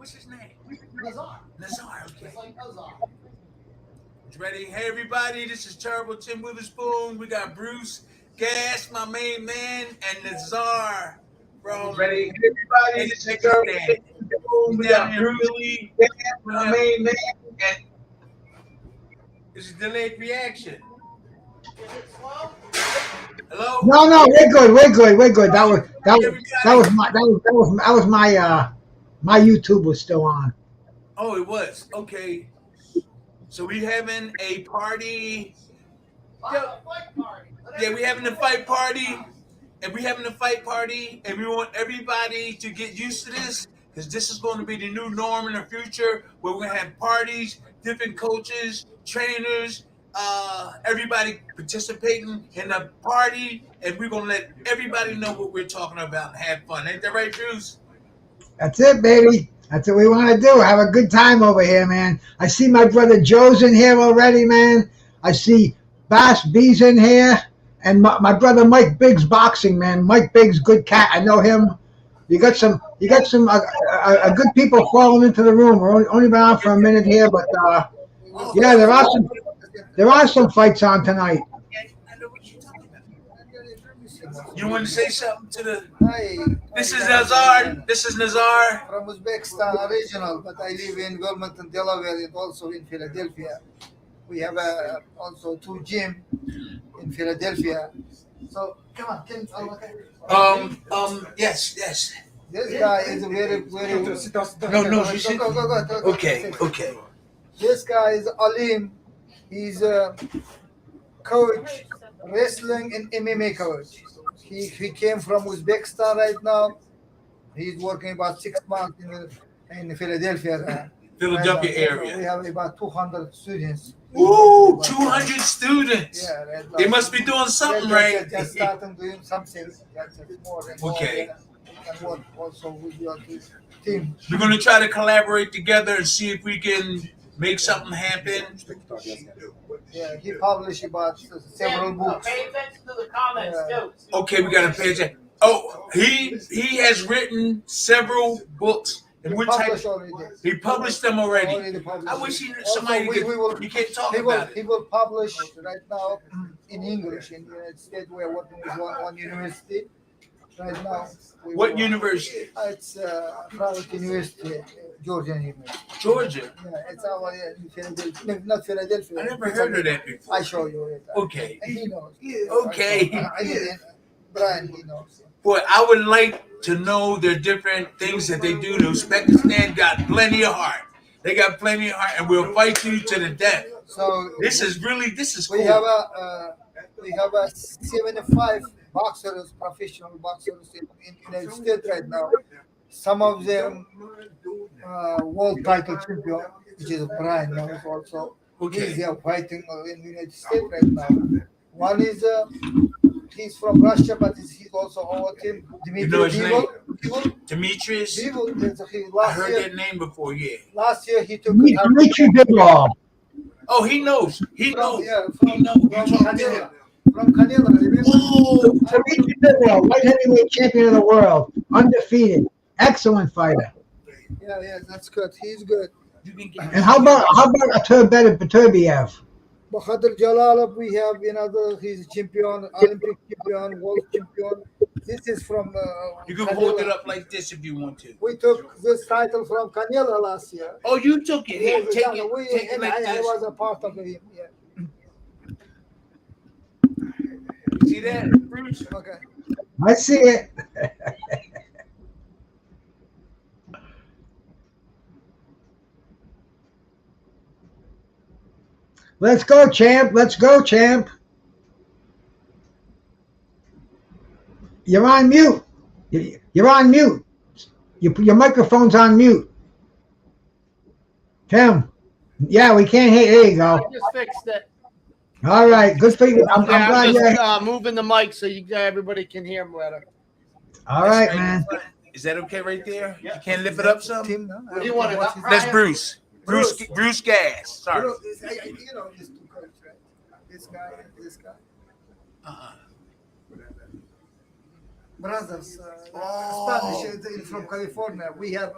What's his name? Nazar. Nazar. Okay. It's like Nazar. It's ready. Hey, everybody. This is Terrible Tim Witherspoon. We got Bruce Gas, my main man, and Nazar from Ready, everybody. This is Gerald. Uzbekistan. He's We down got here in Bruce, Philly. my main man, and This is delayed reaction. Hello. No, we're good. That was Everybody. my YouTube was still on. Oh, it was okay. So we having a party. Fight party. Yeah, we having a fight party, and we want everybody to get used to this because this is going to be the new norm in the future, where we're gonna have parties, different coaches, trainers, everybody participating in the party, and we're gonna let everybody know what we're talking about and have fun. Ain't that right, Bruce? That's it, baby. That's what we want to do. Have a good time over here, man. I see my brother Joe's in here already, man. I see Bass B's in here, and my brother Mike Biggs boxing, man. Mike Biggs, good cat. I know him. You got some good people falling into the room. We're only been on for a minute here, but yeah, there are some fights on tonight. I know what you're talking about. You want to say something to the? Hi. This is Nazar. This is Nazar. From Uzbekistan original, but I live in Wilmington, Delaware, and also in Philadelphia. We have also 2 gym in Philadelphia. So come on, Yes. this guy is a very. No, you should. Go. Okay. This guy is Alim. He's a coach, wrestling and MMA coach. He came from Uzbekistan right now. He's working about 6 months in Philadelphia. Philadelphia Right now. area. We have about 200 students. Ooh, 200 students. Yeah, right now. They must be doing something right. Just starting doing something. That's more and more. Okay. And work also with your team. We're gonna try to collaborate together and see if we can make something happen. Yeah, he published about several books. Pay attention to the comments too. Okay, we gotta pay attention. Oh, he has written several books. And He which type? published already. He published them already. Already published. I wish Also, somebody we will- you can't talk He about it. will publish right now in English in the United States. We're working with one university right now. What university? It's private university, Georgian University. Georgia. Yeah, it's our Philadelphia, not Philadelphia. I never heard of that before. I show you it. Okay. And he knows. Okay. Brian, he knows. Boy, I would like to know the different things that they do. Uzbekistan got plenty of heart. They got plenty of heart, and we'll fight you to the death. So This is cool. we have a 75 boxers, professional boxers in United States right now. Some of them world title champion, which is Brian knows also. Okay. He's fighting in the United States right now. One is he's from Russia, but he's also our team. You know his name? Divo. Demetrius. He I last heard year. that name before. Yeah. Last year he took Dimitri Bivol. Oh, he knows. He knows. from He knows. You talking to him? Canela. From Canela, remember? Oh, Dimitri Bivol, light heavyweight champion of the world, undefeated, excellent fighter. Yeah, that's good. He's good. you can get. And how about Turbiev? Bahadur Jalalov, we have another. He's a champion, Olympic champion, world champion. This is from. You can Canela. hold it up like this if you want to. We took this title from Canela last year. Oh, you took it. Here, Yeah, take yeah, it. Take it like I this. was a part of him. Yeah. See that, Bruce? Okay. I see it. Let's go, champ. Let's go, champ. You're on mute. You're on mute. Your microphone's on mute. Tim. Yeah, we can't hear. There you I go. just fixed it. All right. Good for you. I'm Yeah, glad I'm you're just moving the mic so everybody can hear me better. all right, man. Is that okay right there? You can't lift it up some? Team, no? What do you want to do? That's Bruce. Bruce Gas. Sorry. You know these two guys, right? This guy and this guy. Uh-uh. Brothers, Oh. Spanish from California. We have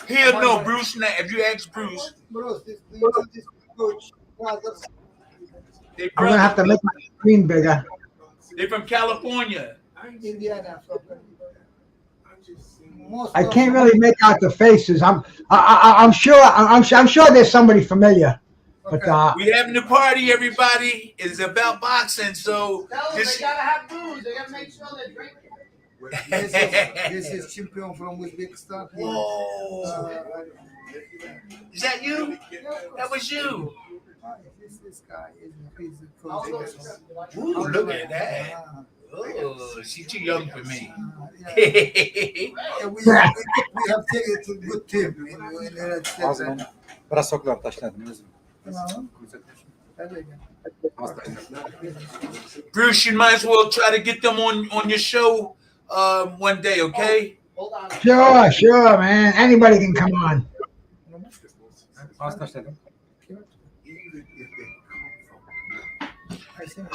He'll know Bruce now. If you ask Bruce, Bros, this coach brothers. they I'm gonna have to brothers. make my screen bigger. They're from California. Indiana from most I of can't them- really make out the faces. I'm sure there's somebody familiar, but Okay. We having a party, everybody. It's about boxing, so Tell them this they gotta have booze. They gotta make sure they're drinking. this is champion from Uzbekistan. Whoa. Is that you? That was you. This guy is he's I'll from look. Ooh, look at that. Oh, she's too young for me. Yeah, we have taken a good team in the United States. Ağzına biraz soklar taşladım. Tamam. Hadi gel. Bruce, you might as well try to get them on your show one day, okay? Hold on. sure, man. Anybody can come on. Az taşladım. I think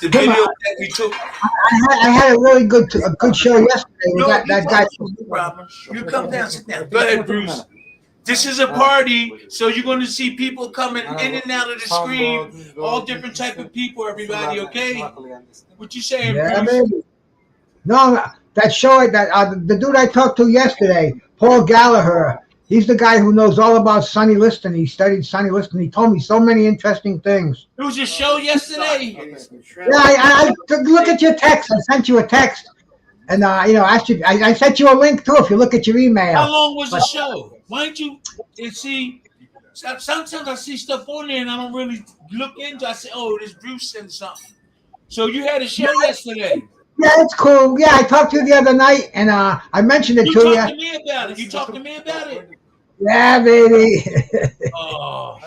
The video that we took. I had a really good show yesterday with that guy. No problem. You come down, sit down. Go ahead, Bruce. This is a party, so you're going to see people coming in and out of the screen, all different type of people, everybody, okay? What you saying, Yeah, Bruce? baby. No, that show that the dude I talked to yesterday, Paul Gallagher. He's the guy who knows all about Sonny Liston. He studied Sonny Liston. He told me so many interesting things. It was a show yesterday. Yeah, I look at your text. I sent you a text, and I sent you a link too. If you look at your email. How long was the show? Why don't you see? Sometimes I see stuff on there and I don't really look into. I say, "Oh, this Bruce sent something." So you had a show yesterday. Yeah, it's cool. Yeah, I talked to you the other night, and I mentioned it You to you. talked to me about it. You talked to me about it. Yeah, baby. Oh,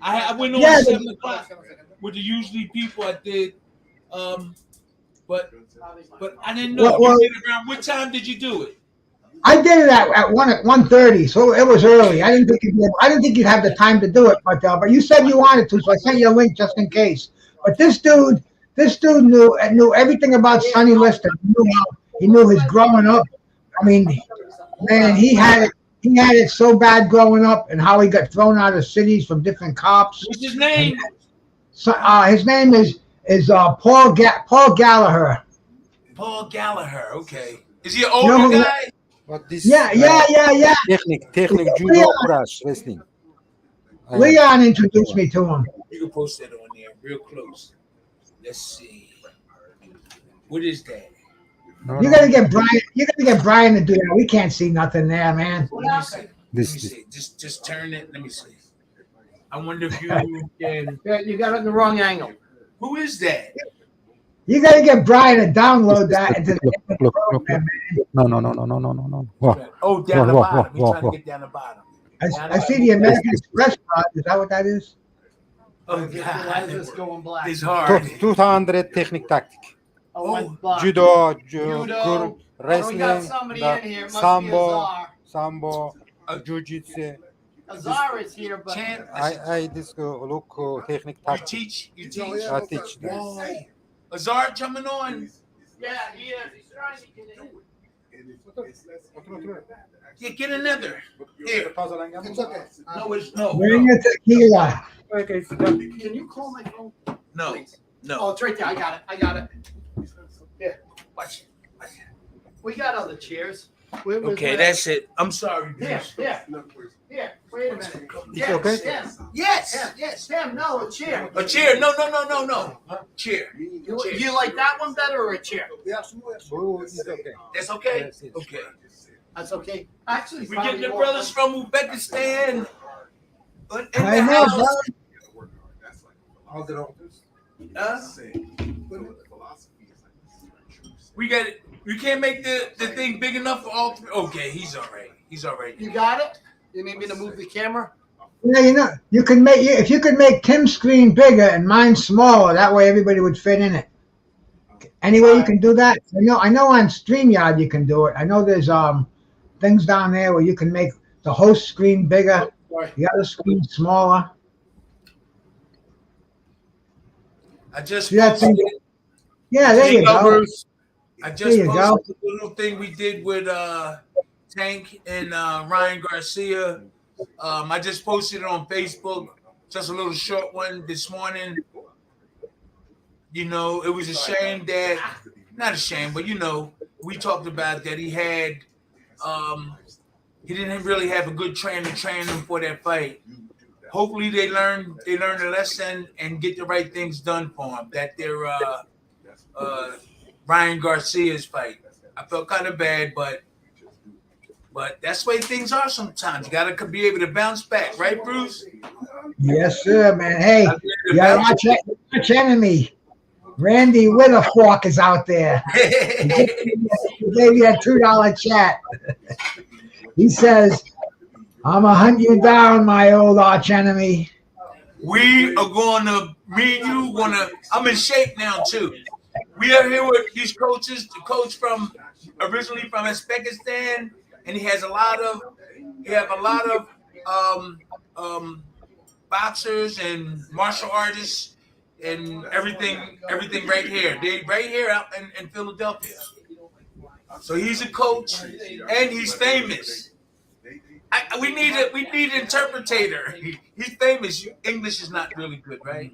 I went on Yeah, 7:00 with the usually people. I did, but I didn't know. Well, You did it around what time did you do it? I did it at 1:30, so it was early. I didn't think you'd have the time to do it, but you said you wanted to, so I sent you a link just in case. But this dude knew everything about Sonny Liston. He knew his growing up. I mean, man, he had it so bad growing up, and how he got thrown out of cities from different cops. What's his name? So his name is Paul Gallagher. Paul Gallagher. Okay. Is he an older No, guy? But this Yeah. Technic judo crash wrestling. Leon introduced me to him. You can post that on there real close. Let's see. What is that? No, You no. gotta get Brian. You gotta get Brian to do that. We can't see nothing there, man. Let me see. Let me This see. Just turn it. Let me see. I wonder if you can. Yeah, you got it in the wrong angle. Who is that? You gotta get Brian to download that into the Look. program, man. No. Whoa. Oh, down the Whoa, bottom. He's whoa, trying whoa. to get down the bottom. I see the American Express card. Is that what that is? Oh Why is God, this going black? it's hard. 200 technic tactic. Oh, went black. Judo, Judo. kur, Oh, we got wrestling, somebody the in here. Must sambo, be sambo, jiu-jitsu. Azar is here, but Chan, I this look technic you tactic. teach. You Oh, teach. yeah. I teach. Whoa. Azar jumping on. yeah, he is. He's trying to get in. Yeah, get another. Here. It's okay. No, it's no. Bring the tequila. Can you call my phone? No. Oh, No. it's right there. I got it. Watch it. We got other chairs. Okay, that's it. I'm sorry, Here, Bruce. here, wait a minute. It's okay? Yes. Tim, no, a chair. A chair. No. Chair. You like that one better or a chair? Oh, it's okay. That's okay? Yes, yes. Okay. That's okay. Actually, We getting the brothers from Uzbekistan. In the I know, house. bro. All the doctors. We got it. We can't make the thing big enough for all three. Okay, he's all right. He's all right. You got it? You need me to move the camera? Yeah, you can make if you could make Tim's screen bigger and mine smaller. That way, everybody would fit in it. Any way you can do that? I know on StreamYard you can do it. I know there's things down there where you can make the host screen bigger, the other screen smaller. I just See that posted thing? it. Yeah, there you go. I There just you go. posted the little thing we did with Tank and Ryan Garcia. I just posted it on Facebook, just a little short one this morning. You know, it was a shame that, not a shame, but we talked about that he didn't really have a good trainer train him for that fight. Hopefully they learn a lesson and get the right things done for him. That they're Ryan Garcia's fight. I felt kind of bad, but that's the way things are sometimes. You gotta be able to bounce back, right, Bruce? Yes, sir, man. Hey, your arch enemy, Randy Witherfork, is out there. He gave me a $2 chat. He says, "I'm gonna hunt you down, my old arch enemy." We are gonna, me and you gonna. I'm in shape now too. We are here with these coaches. The coach originally from Uzbekistan, and he have a lot of boxers and martial artists and everything right here. They right here out in Philadelphia. So he's a coach and he's famous. We need an interpreter. He's famous. English is not really good, right?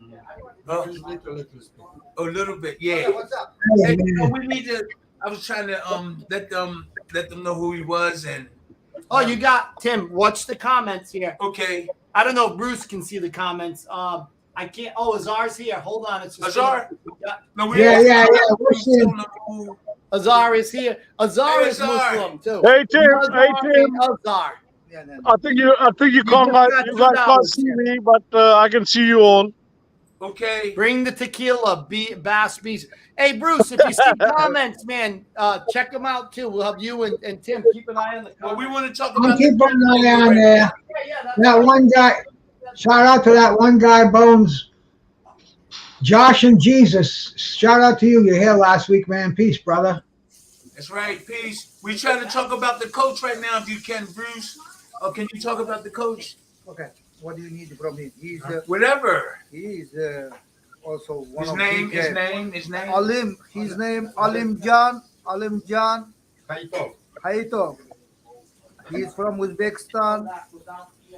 A little bit, yeah. What's up? Hey, So man. we need to. I was trying to let them know who he was, and Oh, you got Tim. Watch the comments here. okay, I don't know if Bruce can see the comments. I can't. Oh, Azar's here. Hold on. It's just Azar. Yeah. No, Yeah. What's in? Azar is here. Azar Hey, is Azar. Muslim too. Hey Tim, Azar and Azar. Yeah, no, no. I think you can't just got you guys can't $2 see me, but I can see you all. Okay. Bring the tequila, Bass Bees. Hey, Bruce, if you see comments, man, check them out too. We'll have you and Tim keep an eye on the Well, comments. we want to talk I'm about keeping an eye on there. Yeah, That one guy. Shout out to that one guy, Bones. Josh and Jesus. Shout out to you. You're here last week, man. Peace, brother. That's right. Peace. We trying to talk about the coach right now, if you can, Bruce. Or can you talk about the coach? Okay. What do you need from him? Whatever. He is also one His of name. big, His name. Alim. His name Alim Jan Haitov. He's from Uzbekistan.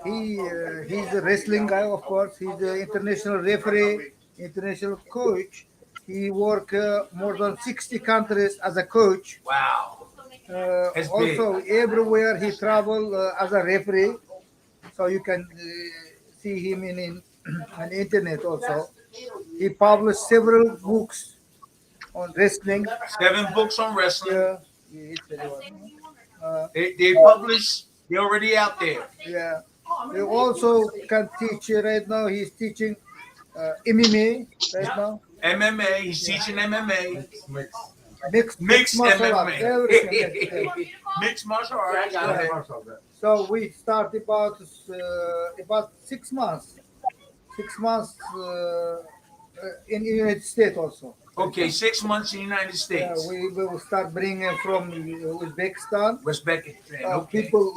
He's a wrestling guy, of course. He's an international referee, international coach. He worked more than 60 countries as a coach. Wow. That's Also, everywhere he traveled as a referee. So you can see him in on the internet also. He published several books on wrestling. 7 books on wrestling. Yeah, it's very well. They published. They're already out there. Yeah. He also can teach right now. He's teaching MMA right now. MMA. He's teaching MMA. Mixed martial arts. MMA. Everything. Mixed martial arts. Go ahead. So we start about 6 months. 6 months in the United States also. Okay, 6 months in the United Yeah, States. we will start bringing from Uzbekistan. Uzbekistan. Okay. People,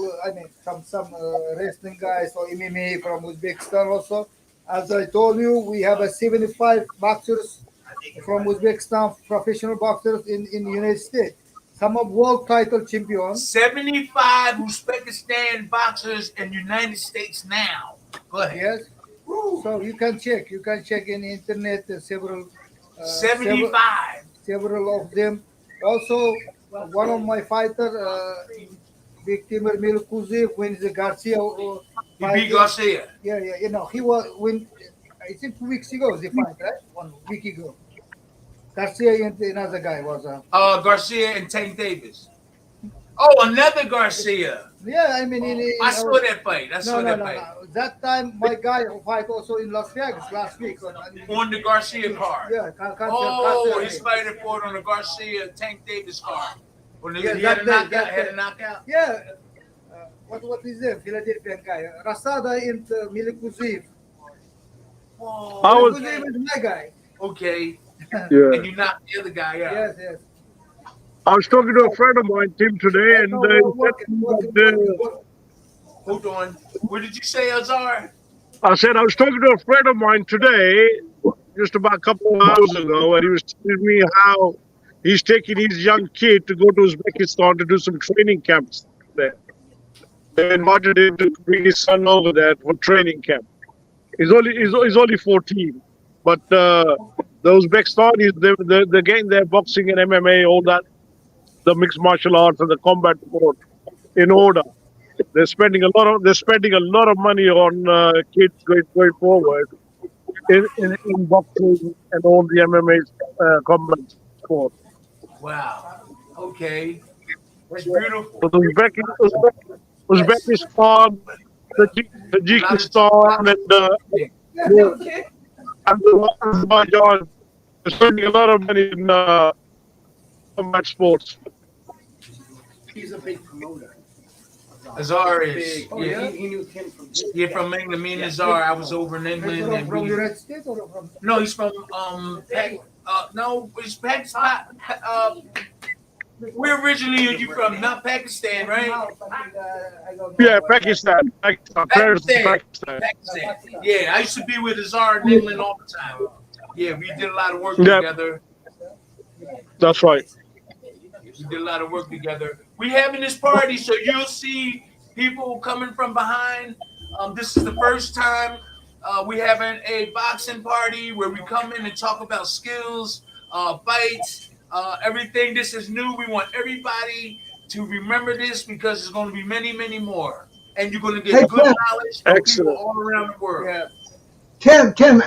some wrestling guys or MMA from Uzbekistan also. As I told you, we have 75 boxers from Uzbekistan, professional boxers in the United States. Some of world title champions. 75 Uzbekistan boxers in the United States now. Go ahead. Yes. So you can check. You can check in the internet several. 75. Several of them. Also, one of my fighter, Victimir Milkuzi, wins the Garcia. He beat Garcia. Yeah. He was when I think 2 weeks ago the fight, right? 1 week ago. Garcia and another guy was. Garcia and Tank Davis. Oh, another Garcia. Yeah, I mean, I saw that fight. No. That time, my guy fight also in Las Vegas last week. On the Garcia card. Yeah, Oh, Garcia. he's fighting for it on the Garcia Tank Davis card. When he Yeah, had a that day, knockout. Had a knockout. Yeah. What is that? Philadelphian guy. Rasada and Milikuziv. Whoa. I was- Milikuziv is my guy. Okay. Yeah. And you knocked the other guy out. Yes. I was talking to a friend of mine, Tim, today, and he said to me that, Hold on. What did you say, Azar? I said I was talking to a friend of mine today, just about a couple of hours ago, and he was telling me how he's taking his young kid to go to Uzbekistan to do some training camps there. They invited him to bring his son over there for training camp. He's only 14, but the Uzbekistanis they're getting their boxing and MMA, all that, the mixed martial arts and the combat sport in order. They're spending a lot of money on kids going forward in boxing and all the MMA combat sport. Wow. Okay. That's beautiful. But Yes. Uzbekistan, Tajikistan, and Azerbaijan are spending a lot of money in combat sports. He's a big promoter. Azar is. Oh, Yeah. he knew Tim from Yeah, from England. Me and Azar, I was over in England. And From we, United States or from? no, he's from no, it's Pakistan. Where originally are you from? Not Pakistan, right? I don't know. Yeah, Pakistan. Paris, Pakistan. Pakistan. Pakistan. Yeah, I used to be with Azar in England all the time. Yeah, we did a lot of work Yeah. together. That's right. We did a lot of work together. We having this party, so you'll see people coming from behind. This is the first time we having a boxing party where we come in and talk about skills, fights, everything. This is new. We want everybody to remember this because there's going to be many, many more, and you're going to get Hey, good Tim. knowledge from people Excellent. all around the world. Yeah.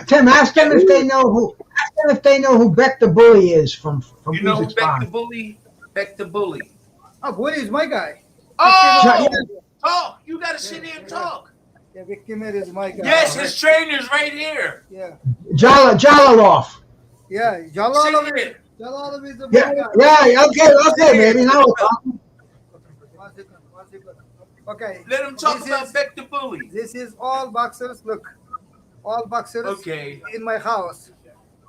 Tim, ask them if they know who Beck the Bully is from You know who Beck the Uzbekistan. Bully? Beck the Bully. Oh, Bully is my guy. Oh, talk. You got to sit here and talk. Yeah, Victimer is my guy. Yes, his trainer's right here. Yeah. Jalalov. Yeah. Sit Jalalov here. is the Yeah, my guy. yeah, okay, baby. Now we're talking. 1 second. Okay. Let him talk This about is- Beck the Bully. This is all boxers. Look, all boxers Okay. in my house.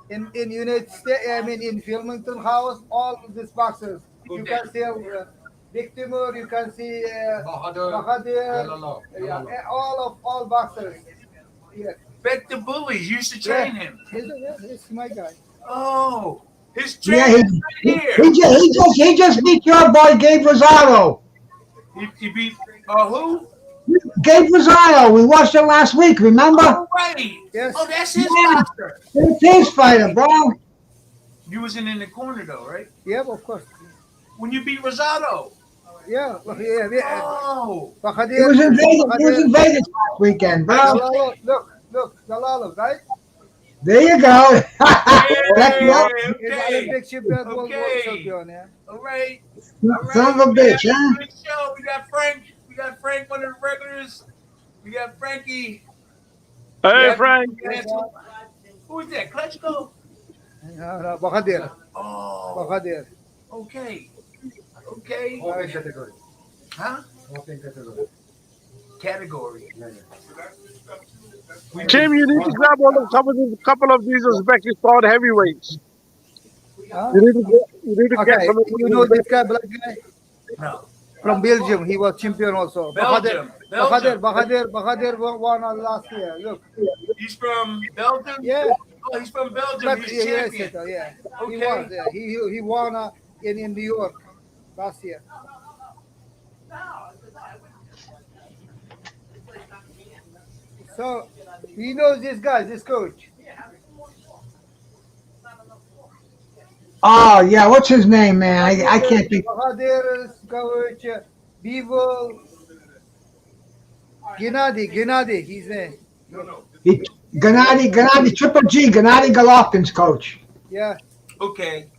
In United States, I mean in Wilmington house, all these boxers. You Okay. can see Victimer, you can see Bahadur, yeah, all boxers. Yeah, Beck the Bully used to train him. he's my guy. Oh, his Yeah, trainer's right here. he just beat your boy Gabe Rosado. He beat who? Gabe Rosado. We watched it last week. Remember? Oh, right. Yes. Oh, that's his Yeah. boxer. It's his fighter, bro. You wasn't in the corner though, right? Yeah, of course. When you beat Rosado. Yeah, yeah. Oh, He Bahadur, was in Vegas. He was in Vegas last weekend, bro. Jalalov, look, Jalalov, right? There you go. That's Yay. right. He's Okay. Olympic champion, world Okay. champion, yeah. All right. Son of a bitch, We got huh? a good show. We got Frank. We got Frank, one of the regulars. We got Frankie. Hey, Yeah. Frank. Who is that? Klitschko? No, Bahadur, Oh, Bahadur. okay. Okay. category. Huh? Category. Tim, you need to grab on a couple of these Uzbekistan heavyweights. Huh? You need to get Okay, some of you know this guy, black guy? No. From Belgium, he was champion also. Belgium. Belgium. Bahadur won last year. Look, He's from Belgium? yeah, Oh, he's from Belgium. but He's yes, champion. yeah, he Okay. was. Yeah. He won in New York last year. So he knows this guy, this coach. Oh yeah, what's his name, man? I can't think. Bahadur's coach, Bevel, Gennady, his name. Gennady Triple G, Gennady Golovkin's coach. Yeah, Okay.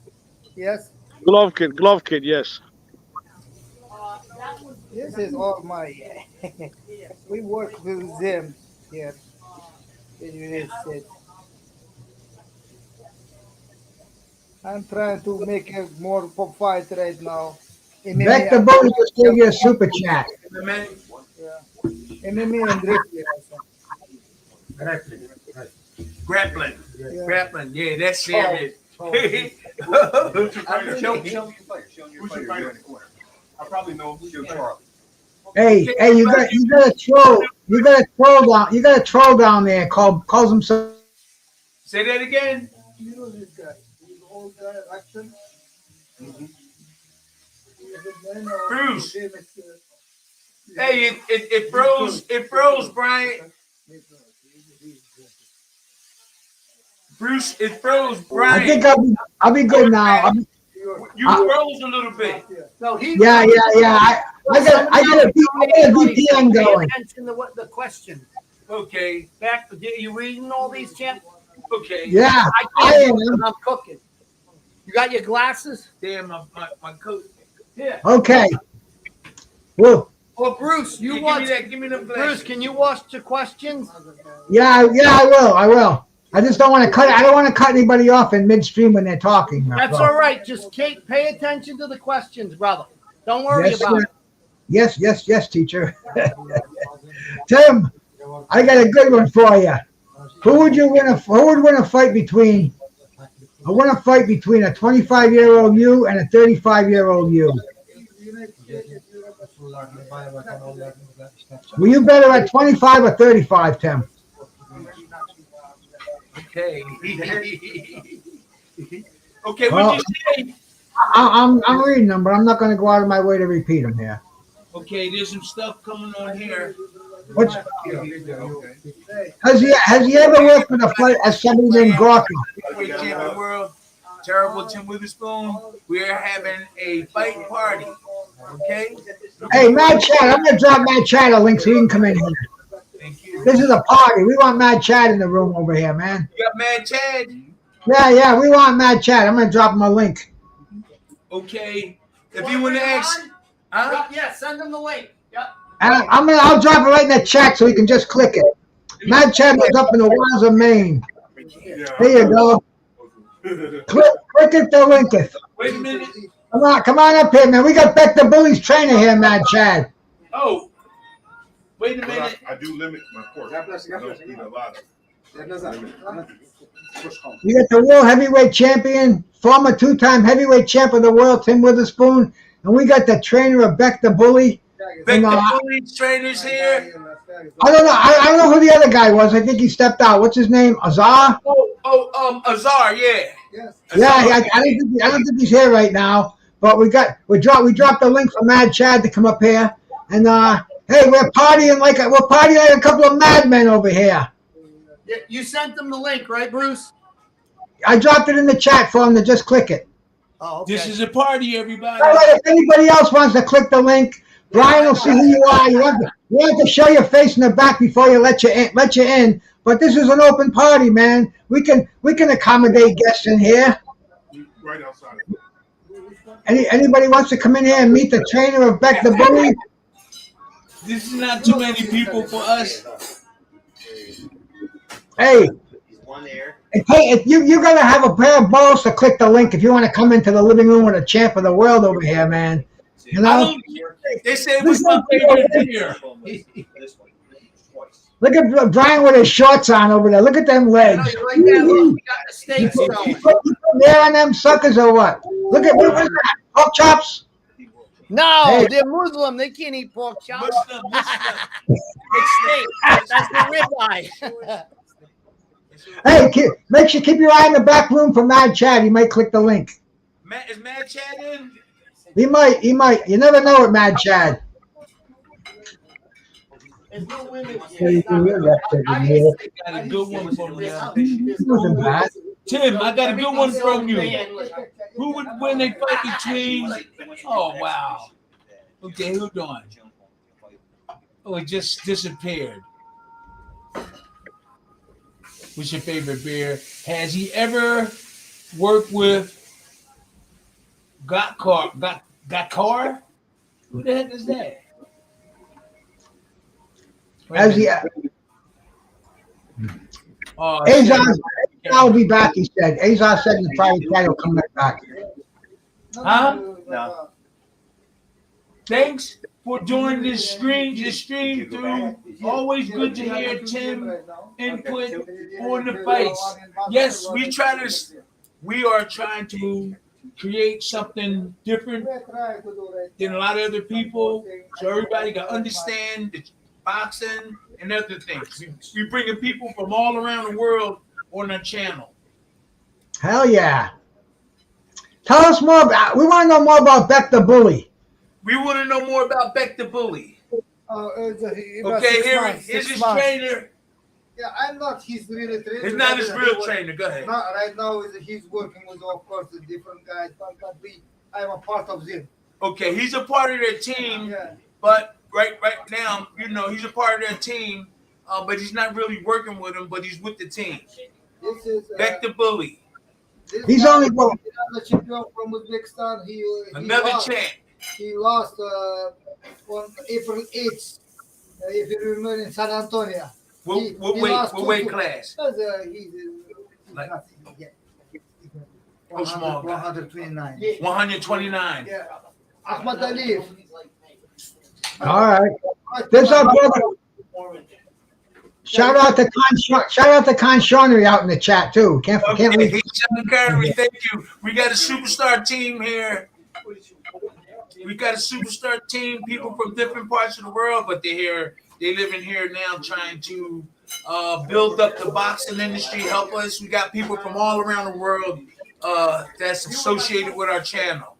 yes. Glove kid, yes. This is all my. We work with them here in the United States. I'm trying to make a more pop fight right now. Beck the Bully just gave you a super chat. MMA. MMA and wrestling also. Grappling. Yeah. Grappling. Yeah, that's serious. Show me your fight. I probably know who you're Charlie. Hey, you got a troll down there calls himself. Say that again. You know this guy. He's old guy, Russian. He's a man of Bruce. famous, Hey, it froze. It froze, Brian. Bruce, it froze, I Brian. think I'll be good now. You froze a little bit. No, he. Yeah. I got a VPN Pay going. attention to what the question. Okay. Back. Are you reading all these, champ? Okay. Yeah, I I can't do am. it 'cause I'm cooking. You got your glasses? Damn, my coat. Yeah. Okay. Well, Well, Bruce, you Give watch. me that. Give me them Bruce, glasses. can you watch the questions? yeah, I will. I just don't want to cut. I don't want to cut anybody off in midstream when they're talking. That's all right. Just pay attention to the questions, brother. Don't worry about it. Yes, teacher. Tim, I got a good one for you. Who would win a fight between? I want to fight between a 25-year-old you and a 35-year-old you. Were you better at 25 or 35, Tim? Okay. Okay. Well, What'd you say? I'm reading them, but I'm not going to go out of my way to repeat them here. Okay. There's some stuff coming on here. Has he ever worked with a fight as somebody named Garcia? Heavyweight champion of the world, terrible Tim Witherspoon. We're having a fight party. Okay. Hey, Mad Chad, I'm going to drop Mad Chad a link so you can come in here. Thank you. This is a party. We want Mad Chad in the room over here, man. You got Mad Chad. Yeah, we want Mad Chad. I'm going to drop him a link. Okay. If you want to ask, huh? Yeah, send them the link. Yep. And I'll drop it right in the chat so you can just click it. Mad Chad was up in the wilds of Maine. There you go. Click it to link it. Wait a minute. Come on up here, man. We got Beck the Bully's trainer here, Mad Chad. Oh. Wait a minute. I do limit my pork. I don't eat a lot of. You got the world heavyweight champion, former two-time heavyweight champ of the world, Tim Witherspoon, and we got the trainer of Beck the Bully. Beck the Bully trainers here. I don't know. I don't know who the other guy was. I think he stepped out. What's his name? Azar? Azar, yeah. Yeah, I don't think he's here right now. But we dropped the link for Mad Chad to come up here, and hey, we're partying like a couple of madmen over here. You sent them the link, right, Bruce? I dropped it in the chat for him to just click it. Oh, okay. This is a party, everybody. All right, if anybody else wants to click the link, Brian will see who you are. You have to show your face in the back before you let you in. But this is an open party, man. We can accommodate guests in here. Right outside. Anybody wants to come in here and meet the trainer of Beck the Bully? This is not too many people for us. Hey, you're gonna have a pair of balls to click the link if you want to come into the living room with a champ of the world over here, man. You know. They say what's my favorite beer? Look at Brian with his shorts on over there. Look at them legs. Like that, look, we got the steaks You going. put there on them suckers or what? Look at what was that? Pork chops? No, Hey. they're Muslim. They can't eat pork chops. Muslim. It's steak. That's the ribeye. Hey, make sure keep your eye in the back room for Mad Chad. He might click the link. Is Mad Chad in? He might. You never know with Mad Chad. There's no women He Got a good one from you. wasn't bad. Tim, I got a good one from you. Who would win a fight between? Oh wow. Okay, hold on. Oh, it just disappeared. What's your favorite beer? Has he ever worked with Gakar? Who the heck is that? As he, Azar I'll be back. He said. Azar said the private chat will come back. Huh? No. Thanks for joining this stream through. Always good to hear Tim input on the fights. Yes, we are trying to create something different than a lot of other people, so everybody can understand the boxing and other things. We bringing people from all around the world on our channel. Hell yeah! Tell us more. We want to know more about Beck the Bully. We want to know more about Beck the Bully. Okay, here's his trainer. Yeah, I'm not his real trainer. He's not his real trainer. Go ahead. Not right now. He's working with, of course, the different guys, but I'm a part of them. Okay, he's a part of their team, Yeah. but right now, he's a part of their team, but he's not really working with them, but he's with the team. This is Back to Bully. He's only one. Another champion from Uzbekistan. Another lost. champ. He lost on April 8th, if you remember, in San Antonio. What weight class? He's Like- nothing. Yeah. Oh, small guy. 129. 129. Yeah. Ahmad Ali. All right. There's our brother. Shout out to Con Shornery out in the chat too. Can't Okay, we? Sean Curry, thank you. We got a superstar team here. We got a superstar team, people from different parts of the world, but they're here. They live in here now, trying to build up the boxing industry, help us. We got people from all around the world that's associated with our channel.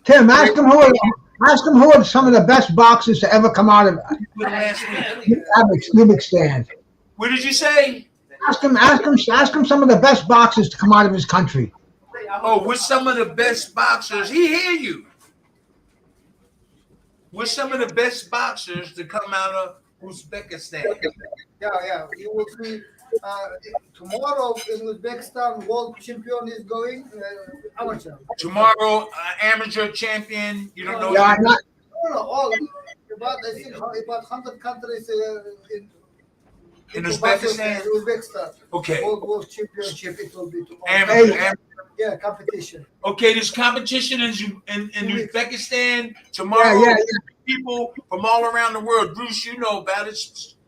Tim, ask him who are some of the best boxers to ever come out of Uzbekistan. What did you say? Ask him some of the best boxers to come out of his country. Oh, what's some of the best boxers? He hear you. What's some of the best boxers to come out of Uzbekistan? Yeah. You will see tomorrow in Uzbekistan, world champion is going amateur. Tomorrow, amateur champion. You don't know. Yeah, I'm not. No, all about I think about 100 countries In Uzbekistan? Uzbekistan. Okay. World championship it will be tomorrow. Amateur. Yeah, competition. Okay, there's competition in Uzbekistan tomorrow. Yeah. People from all around the world. Bruce, you know about it.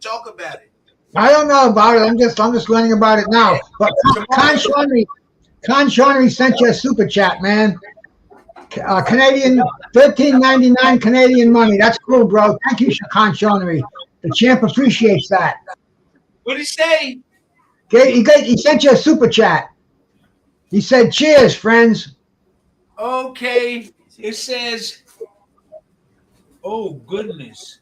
Talk about it. I don't know about it. I'm just learning about it now. But Con Shornery sent you a super chat, man. Canadian $13.99 Canadian money. That's cool, bro. Thank you, Con Shornery. The champ appreciates that. What did he say? He sent you a super chat. He said, "Cheers, friends." Okay, it says, "Oh goodness."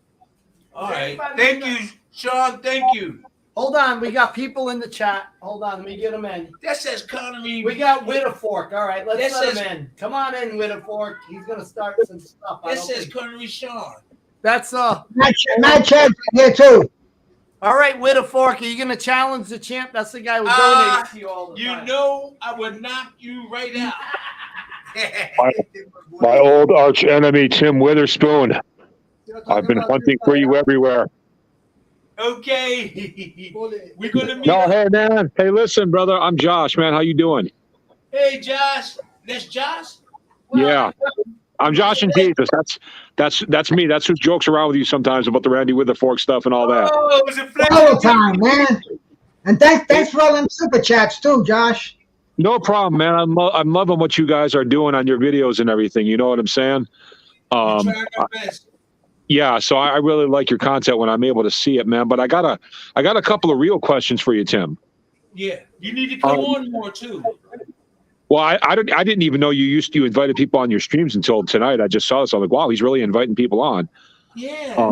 All right, thank you, Sean. Thank you. Hold on, we got people in the chat. Hold on, let me get them in. That says Connery. We got Whitterfork. All right, let's That let says- him in. Come on in, Whitterfork. He's gonna start some stuff. That says Connery Sean. That's Matt Chad's here too. all right, Whitterfork. Are you gonna challenge the champ? That's the guy who donates to you all the time. You know, I would knock you right out. My old arch enemy, Tim Witherspoon. I've been hunting for you everywhere. Okay, we're gonna meet. No, up. hey man. Hey, listen, brother. I'm Josh, man. How you doing? Hey, Josh. That's Josh. Yeah. I'm Josh and Jesus. That's me. That's who jokes around with you sometimes about the Randy Witherfork stuff and all that. Oh, it was a pleasure. All time, man. And thanks for all them super chats too, Josh. No problem, man. I'm loving what you guys are doing on your videos and everything. You know what I'm saying? We're trying our best. Yeah. So I really like your content when I'm able to see it, man. But I got a couple of real questions for you, Tim. Yeah, you need to come on more too. Well, I didn't even know you invited people on your streams until tonight. I just saw this. I'm like, wow, he's really inviting people on. Yeah,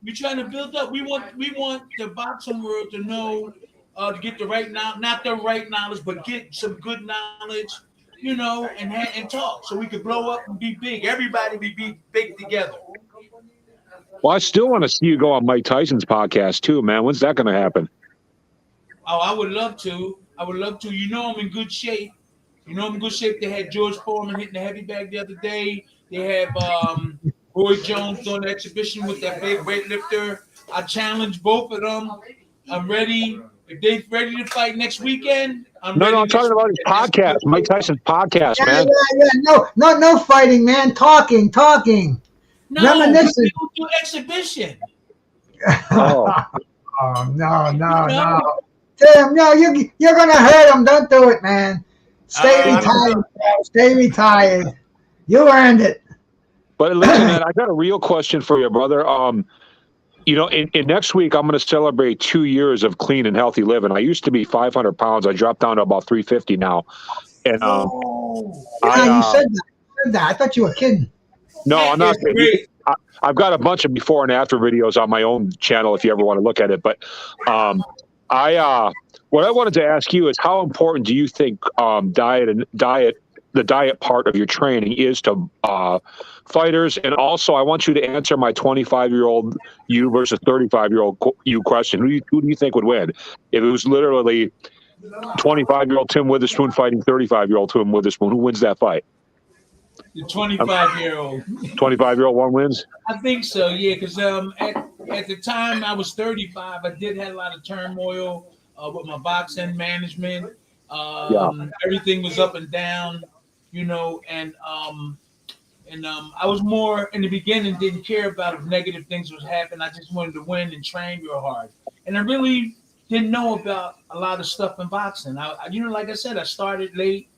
we're trying to build up. We want the boxing world to know, to get the right knowledge, not the right knowledge, but get some good knowledge, and talk so we could blow up and be big. Everybody be big together. Well, I still want to see you go on Mike Tyson's podcast too, man. When's that going to happen? Oh, I would love to. You know, I'm in good shape. They had George Foreman hitting the heavy bag the other day. They have Roy Jones doing the exhibition with that big weightlifter. I challenge both of them. I'm ready. If they're ready to fight next weekend, I'm ready. No, I'm talking about his podcast, Mike Tyson's podcast, man. Yeah. No fighting, man. Talking. No, Reminiscing. we don't do exhibition. Oh. Oh no. Tim, no, you're gonna hurt him. Don't do it, man. Stay retired. Bro. Stay retired. You earned it. But listen, man, I got a real question for you, brother. In next week, I'm going to celebrate 2 years of clean and healthy living. I used to be 500 pounds. I dropped down to about 350 now. And you said that. I thought you were kidding. No, I'm not kidding. I've got a bunch of before and after videos on my own channel if you ever want to look at it. But what I wanted to ask you is how important do you think the diet part of your training is to fighters? And also, I want you to answer my 25-year-old you versus 35-year-old you question. Who do you think would win if it was literally 25-year-old Tim Witherspoon fighting 35-year-old Tim Witherspoon? Who wins that fight? The 25-year-old. 25-year-old one wins? I think so, yeah, because at the time I was 35, I did have a lot of turmoil with my boxing management. Everything was up and down, and I was more in the beginning didn't care about if negative things was happening. I just wanted to win and train real hard, and I really didn't know about a lot of stuff in boxing. Like I said, I started late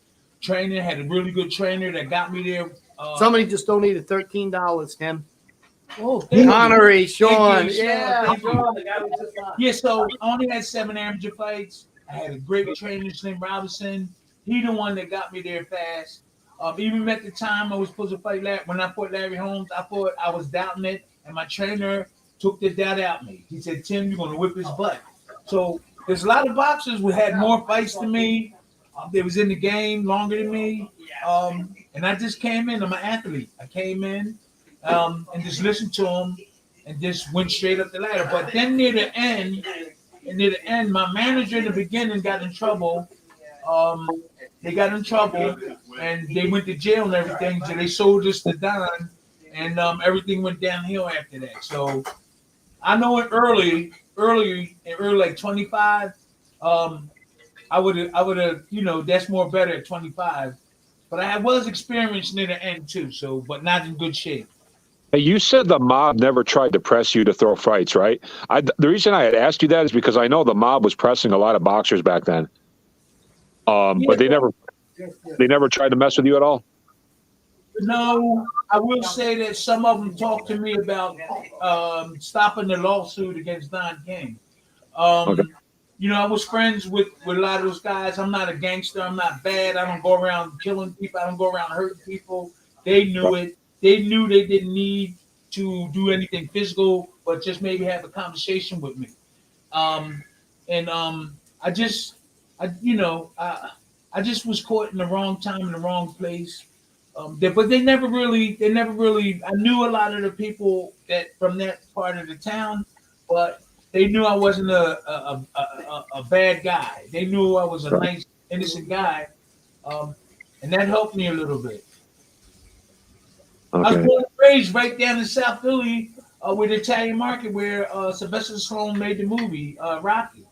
training. Had a really good trainer that got me there. Somebody just donated $13, Tim. Oh, Connery, Sean. Thank you, Yeah, Sean, the guy we just got. Yeah, so I only had 7 amateur fights. I had a great trainer, Slim Robinson. He the one that got me there fast. Even at the time I was supposed to fight when I fought Larry Holmes, I thought I was doubting it, and my trainer took the doubt out of me. He said, Tim, you're going to whip his butt. So there's a lot of boxers who had more fights than me. They was in the game longer than me. And I just came in. I'm an athlete. I came in and just listened to them and just went straight up the ladder. But then near the end, my manager in the beginning got in trouble. They got in trouble and they went to jail and everything. So they sold us to Don, and everything went downhill after that. So I know it early, like 25. I would have, that's more better at 25. But I was experienced near the end too, but not in good shape. Hey, you said the mob never tried to press you to throw fights, right? The reason I had asked you that is because I know the mob was pressing a lot of boxers back then. But they never tried to mess with you at all? No, I will say that some of them talked to me about stopping the lawsuit against Don King. Okay. I was friends with a lot of those guys. I'm not a gangster. I'm not bad. I don't go around killing people. I don't go around hurting people. They knew it. They knew they didn't need to do anything physical, but just maybe have a conversation with me. I just was caught in the wrong time in the wrong place. But they never really. I knew a lot of the people that from that part of the town, but they knew I wasn't a bad guy. They knew I was a nice, innocent guy, and that helped me a little bit. Okay. I was born and raised right down in South Philly with the Italian market where Sylvester Stallone made the movie Rocky.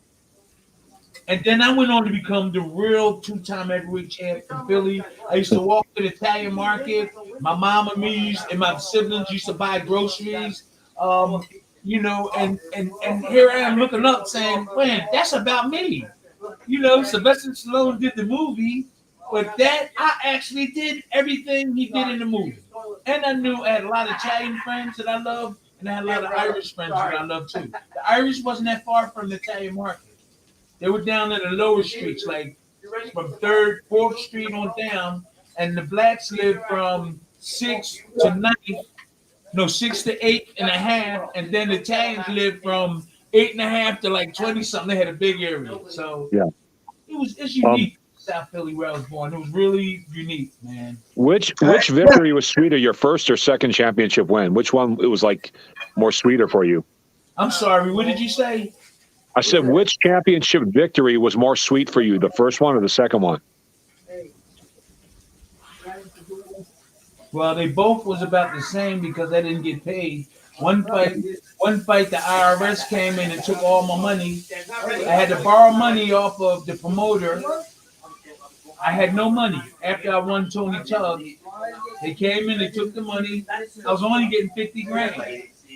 And then I went on to become the real 2-time heavyweight champ from Philly. I used to walk to the Italian market. My mom and me and my siblings used to buy groceries. And here I am looking up saying, man, that's about me. Sylvester Stallone did the movie, but that I actually did everything he did in the movie. And I knew I had a lot of Italian friends that I loved, and I had a lot of Irish friends that I loved too. The Irish wasn't that far from the Italian market. They were down in the lower streets, like from 3rd, 4th Street on down, and the blacks lived from 6th to 9th. No, 6 to 8.5, and then the Italians lived from 8.5 to like 20 something. They had a big area, so yeah, it's unique. South Philly, where I was born, it was really unique, man. Which victory was sweeter, your first or second championship win? Which one it was like more sweeter for you? I'm sorry, what did you say? I said, which championship victory was more sweet for you, the first one or the second one? Well, they both was about the same because I didn't get paid. One fight, the IRS came in and took all my money. I had to borrow money off of the promoter. I had no money. After I won Tony Tug, they came in, they took the money. I was only getting 50 grand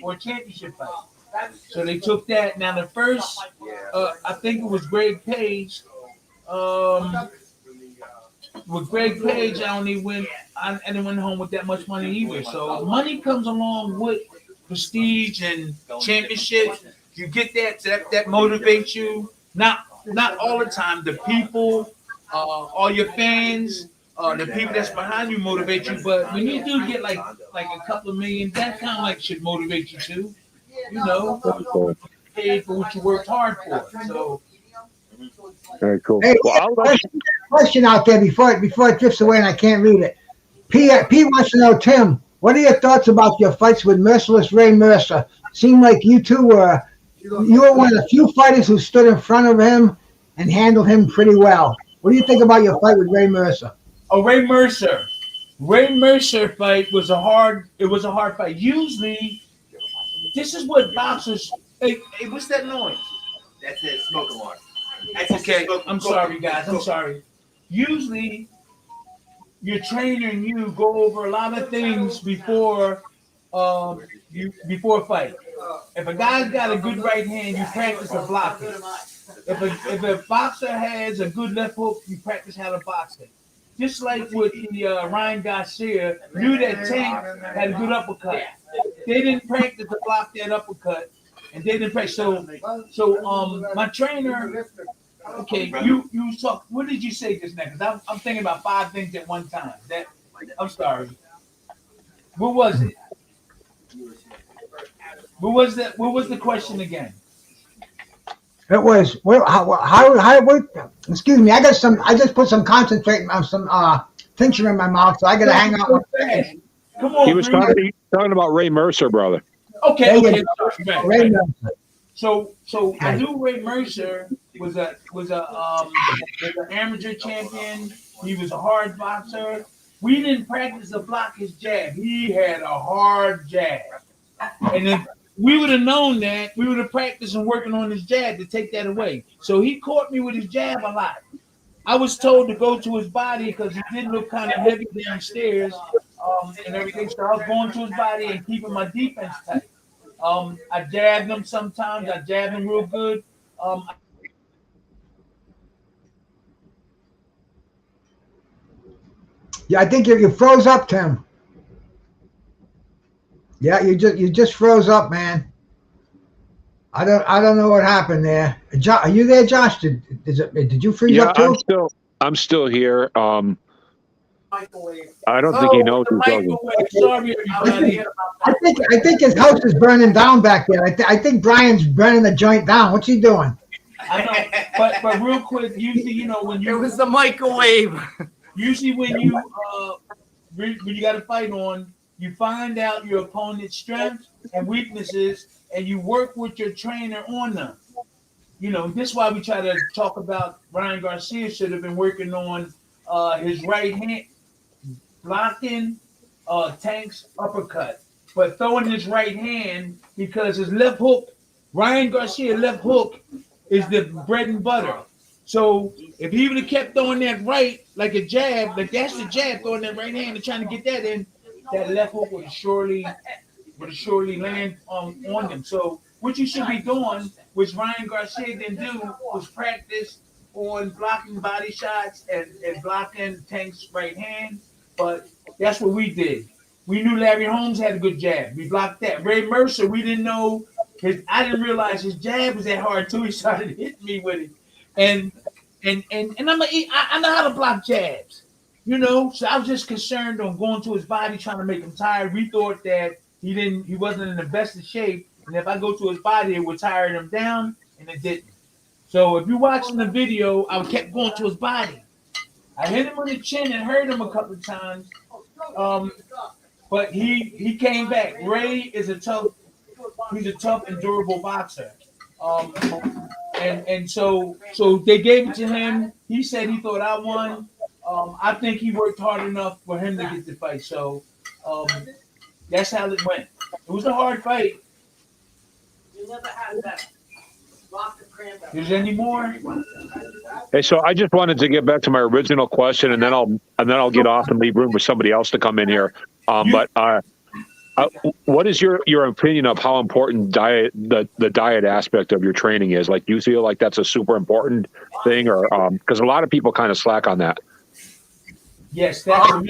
for a championship fight. So they took that. Now the first, I think it was Greg Page. With Greg Page, I didn't went home with that much money either. So money comes along with prestige and championship. You get that motivates you. Not all the time. The people, all your fans, The people that's behind you motivate you, but when you do get like a couple of million, that kind of like should motivate you too. You know, Very cool. paid for what you worked hard for. So Very cool. Hey, Well, I'll let question out there before it drifts away and I can't read it. P wants to know, Tim, what are your thoughts about your fights with Merciless Ray Mercer? Seemed like you were one of the few fighters who stood in front of him and handled him pretty well. What do you think about your fight with Ray Mercer? Oh, Ray Mercer. Ray Mercer fight was a hard fight. Usually, this is what boxers. Hey, what's that noise? That's it, smoke alarm. Okay, I'm sorry, guys. I'm sorry. Usually, your trainer and you go over a lot of things before a fight. If a guy's got a good right hand, you practice the blocking. If a boxer has a good left hook, you practice how to box it. Just like with the Ryan Garcia, knew that Tank had a good uppercut. They didn't practice to block that uppercut, and they didn't practice. So my trainer. Okay, you talk. What did you say just now? Because I'm thinking about 5 things at one time. I'm sorry. What was it? What was that? What was the question again? It was excuse me, I just put some concentrate on some tincture in my mouth, so I gotta hang out. Come on. he was talking about Ray Mercer, brother. Okay. Ray Mercer. So I knew Ray Mercer was an amateur champion. He was a hard boxer. We didn't practice to block his jab. He had a hard jab, and then we would have known that. We would have practiced and working on his jab to take that away. So he caught me with his jab a lot. I was told to go to his body because he did look kind of heavy downstairs and everything. So I was going to his body and keeping my defense tight. I jabbed him sometimes. I jabbed him real good. Yeah, I think you froze up, Tim. Yeah, you just froze up, man. I don't know what happened there. Are you there, Josh? Did you freeze up too? I'm still here. I don't think he knows who's going. Sorry, everybody. I think his house is burning down back there. I think Brian's burning the joint down. What's he doing? I know, but real quick, usually when It was the microwave. Usually when you got a fight on, you find out your opponent's strengths and weaknesses, and you work with your trainer on them. This is why we try to talk about Ryan Garcia should have been working on his right hand, blocking Tank's uppercut, but throwing his right hand because his left hook, Ryan Garcia left hook is the bread and butter. So if he would have kept throwing that right, like a jab, like that's the jab, throwing that right hand and trying to get that in, that left hook would surely land on him. So what you should be doing, which Ryan Garcia didn't do, was practice on blocking body shots and blocking Tank's right hand. But that's what we did. We knew Larry Holmes had a good jab. We blocked that. Ray Mercer, we didn't know I didn't realize his jab was that hard too. He started hitting me with it. And I'm like, I know how to block jabs, So I was just concerned on going to his body, trying to make him tired. We thought that he wasn't in the best of shape, and if I go to his body, it would tire him down, and it didn't. So if you're watching the video, I kept going to his body. I hit him on the chin and hurt him a couple of times, but he came back. Ray is a tough and durable boxer. And so they gave it to him. He said he thought I won. I think he worked hard enough for him to get the fight. So that's how it went. It was a hard fight. You never had that. Is there any more? Hey, so I just wanted to get back to my original question, and then I'll get off and leave room for somebody else to come in here. What is your opinion of how important the diet aspect of your training is? Like, do you feel like that's a super important thing, or because a lot of people kind of slack on that? Yes, to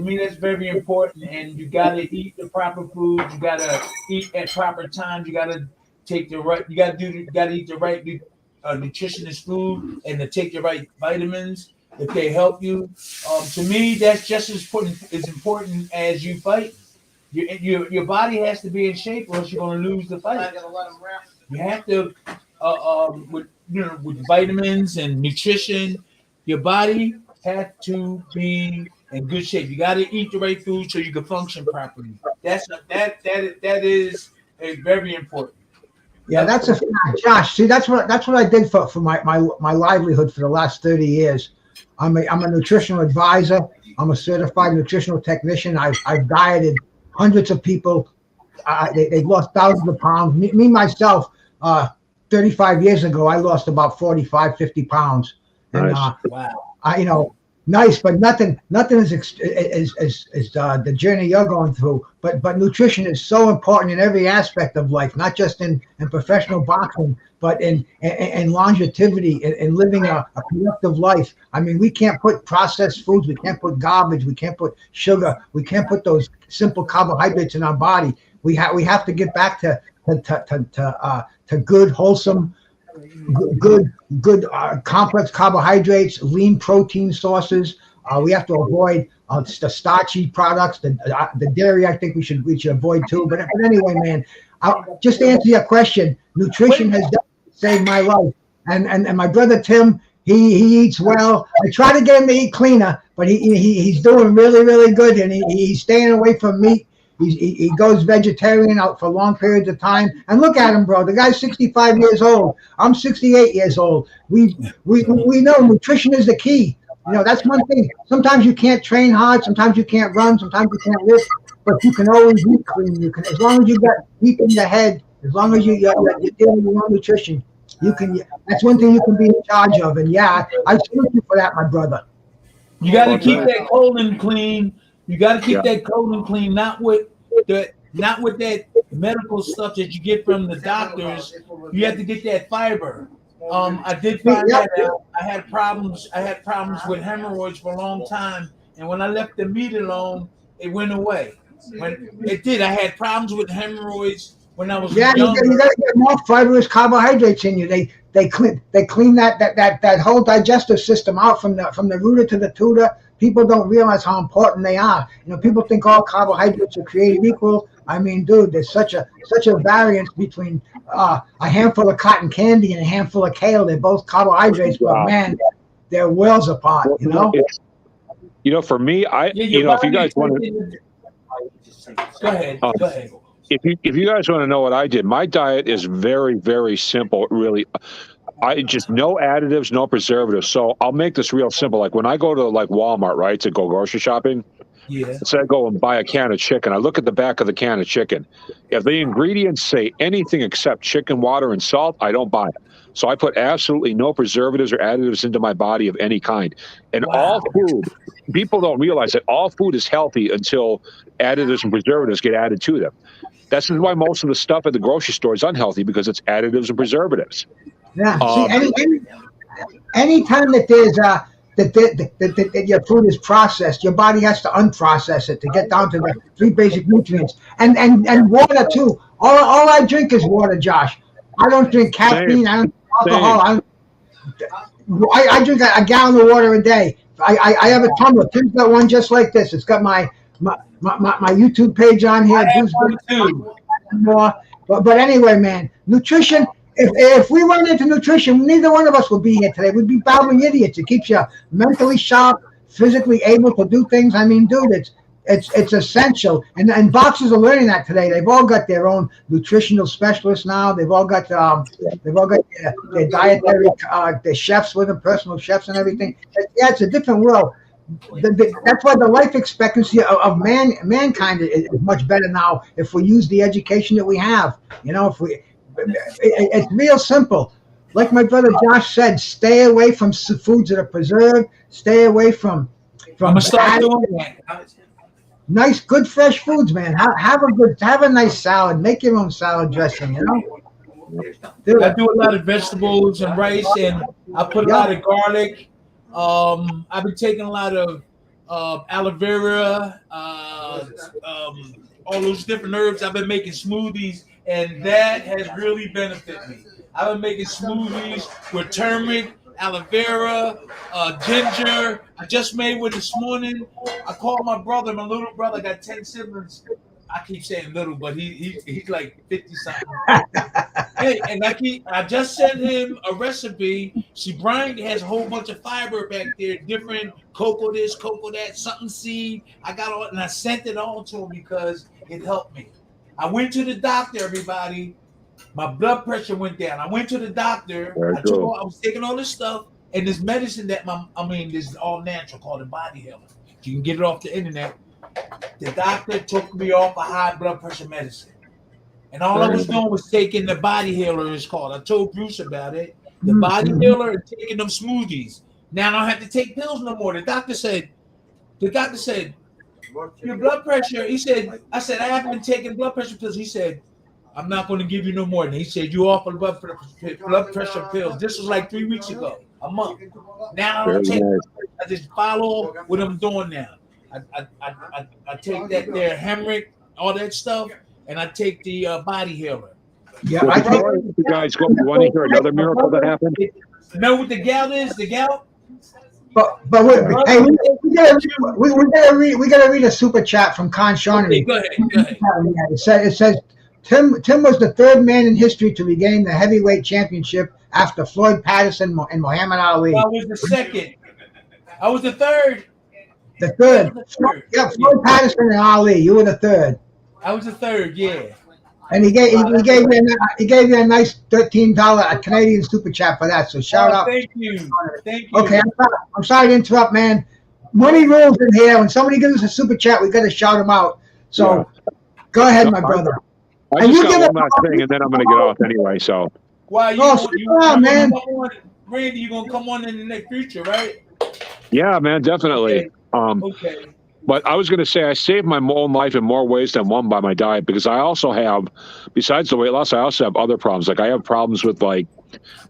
me that's very important, and you got to eat the proper food. You got to eat at proper times. You got to eat the right nutritionist food, and to take the right vitamins. if they help you. To me, that's just as important as you fight. Your body has to be in shape, or else you're going to lose the fight. You have to, with vitamins and nutrition, your body has to be in good shape. You got to eat the right food so you can function properly. That is very important. Yeah, that's a fact, Josh. See, that's what I did for my livelihood for the last 30 years. I'm a nutritional advisor. I'm a certified nutritional technician. I've dieted hundreds of people. They've lost thousands of pounds. Me myself, 35 years ago, I lost about 45, 50 pounds. And Nice. Wow. Nice, but nothing is the journey you're going through. But nutrition is so important in every aspect of life, not just in professional boxing, but in longevity, in living a productive life. I mean, we can't put processed foods, we can't put garbage, we can't put sugar, we can't put those simple carbohydrates in our body. We have to get back to good, wholesome, good complex carbohydrates, lean protein sources. We have to avoid the starchy products, the dairy. I think we should avoid too. But anyway, man, just to answer your question, nutrition has definitely saved my life. And my brother Tim, he eats well. I try to get him to eat cleaner, but he's doing really, really good, and he's staying away from meat. He goes vegetarian out for long periods of time. And look at him, bro. The guy's 65 years old. I'm 68 years old. We know nutrition is the key. You know, that's one thing. Sometimes you can't train hard. Sometimes you can't run. Sometimes you can't lift. But you can always eat clean. You can, as long as you got deep in your head, as long as you're dealing with your own nutrition, you can. That's one thing you can be in charge of. And yeah, I salute you for that, my brother. You got to keep that colon clean. You got to keep that colon clean, not with that medical stuff that you get from the doctors. You have to get that fiber. I did find that out. I had problems with hemorrhoids for a long time, and when I left the meat alone, it went away. When it did, I had problems with hemorrhoids when I was young. You got to get more fibrous carbohydrates in you. They clean that whole digestive system out from the rooter to the tutor. People don't realize how important they are. You know, people think all carbohydrates are created equal. I mean, dude, there's such a variance between a handful of cotton candy and a handful of kale. They're both carbohydrates, but man, they're worlds apart. You know. For me, if you guys want to, go ahead. Go ahead. If you guys want to know what I did, my diet is very, very simple. Really, I just no additives, no preservatives. So I'll make this real simple. Like when I go to Walmart, right, to go grocery shopping. Yeah. So I go and buy a can of chicken. I look at the back of the can of chicken. If the ingredients say anything except chicken, water, and salt, I don't buy it. So I put absolutely no preservatives or additives into my body of any kind. And all food, people don't realize that all food is healthy until additives and preservatives get added to them. That's why most of the stuff at the grocery store is unhealthy, because it's additives and preservatives. Yeah. Any time that there's that your food is processed, your body has to unprocess it to get down to the 3 basic nutrients. And water too. All I drink is water, Josh. I don't drink caffeine. I don't drink alcohol. I drink a gallon of water a day. I have a tumbler. Tim's got one just like this. It's got my YouTube page on here. But anyway, man, nutrition. If we weren't into nutrition, neither one of us would be here today. We'd be babbling idiots. It keeps you mentally sharp, physically able to do things. I mean, dude, it's essential. And boxers are learning that today. They've all got their own nutritional specialists now. They've all got their dietary their chefs with them, personal chefs and everything. Yeah, it's a different world. That's why the life expectancy of mankind is much better now if we use the education that we have. You know, it's real simple. Like my brother Josh said, stay away from foods that are preserved. Stay away from I'm gonna start doing that. Nice, good, fresh foods, man. Have a nice salad. Make your own salad dressing. You know. I do a lot of vegetables and rice, and I put a lot of garlic. I've been taking a lot of aloe vera, all those different herbs. I've been making smoothies, and that has really benefited me. I've been making smoothies with turmeric, aloe vera, ginger. I just made one this morning. I called my brother. My little brother got 10 siblings. I keep saying little, but he's like 50 something. Hey, and I just sent him a recipe. See, Brian has a whole bunch of fiber back there, different cocoa this, cocoa that, something seed. I got all, and I sent it all to him because it helped me. I went to the doctor, everybody. My blood pressure went down. I went to the doctor. I was taking all this stuff and this medicine that this is all natural called a body healer. You can get it off the internet. The doctor took me off a high blood pressure medicine. And all I was doing was taking the body healer, it's called. I told Bruce about it. The body healer and taking them smoothies. Now I don't have to take pills no more. The doctor said, your blood pressure, I said, I haven't been taking blood pressure pills. He said, I'm not going to give you no more. And he said, you off of blood pressure pills. This was like 3 weeks ago, a month. Now I don't take, I just follow what I'm doing now. I take that there hemorrhagic, all that stuff, and I take the body healer. Yeah, you guys you want to hear another miracle that happened? You know what the gout is? The gout? But hey, we gotta read a super chat from Con Shawnee. Okay, go ahead. It says Tim was the third man in history to regain the heavyweight championship after Floyd Patterson and Muhammad Ali. I was the second. I was the third. The third. Yeah, Floyd Patterson and Ali. You were the third. I was the third. Yeah. And he gave you a nice $13 Canadian super chat for that. So shout out. Thank you. Okay, I'm sorry to interrupt, man. Money rules in here. When somebody gives us a super chat, we got to shout them out. So go ahead, my brother. I just got one last thing, and then I'm going to get off anyway. So. Why you man? Randy, you gonna come on in the next future, right? Yeah, man, definitely. Okay. But I was going to say I saved my own life in more ways than one by my diet, because I also have, besides the weight loss, I also have other problems. Like I have problems with like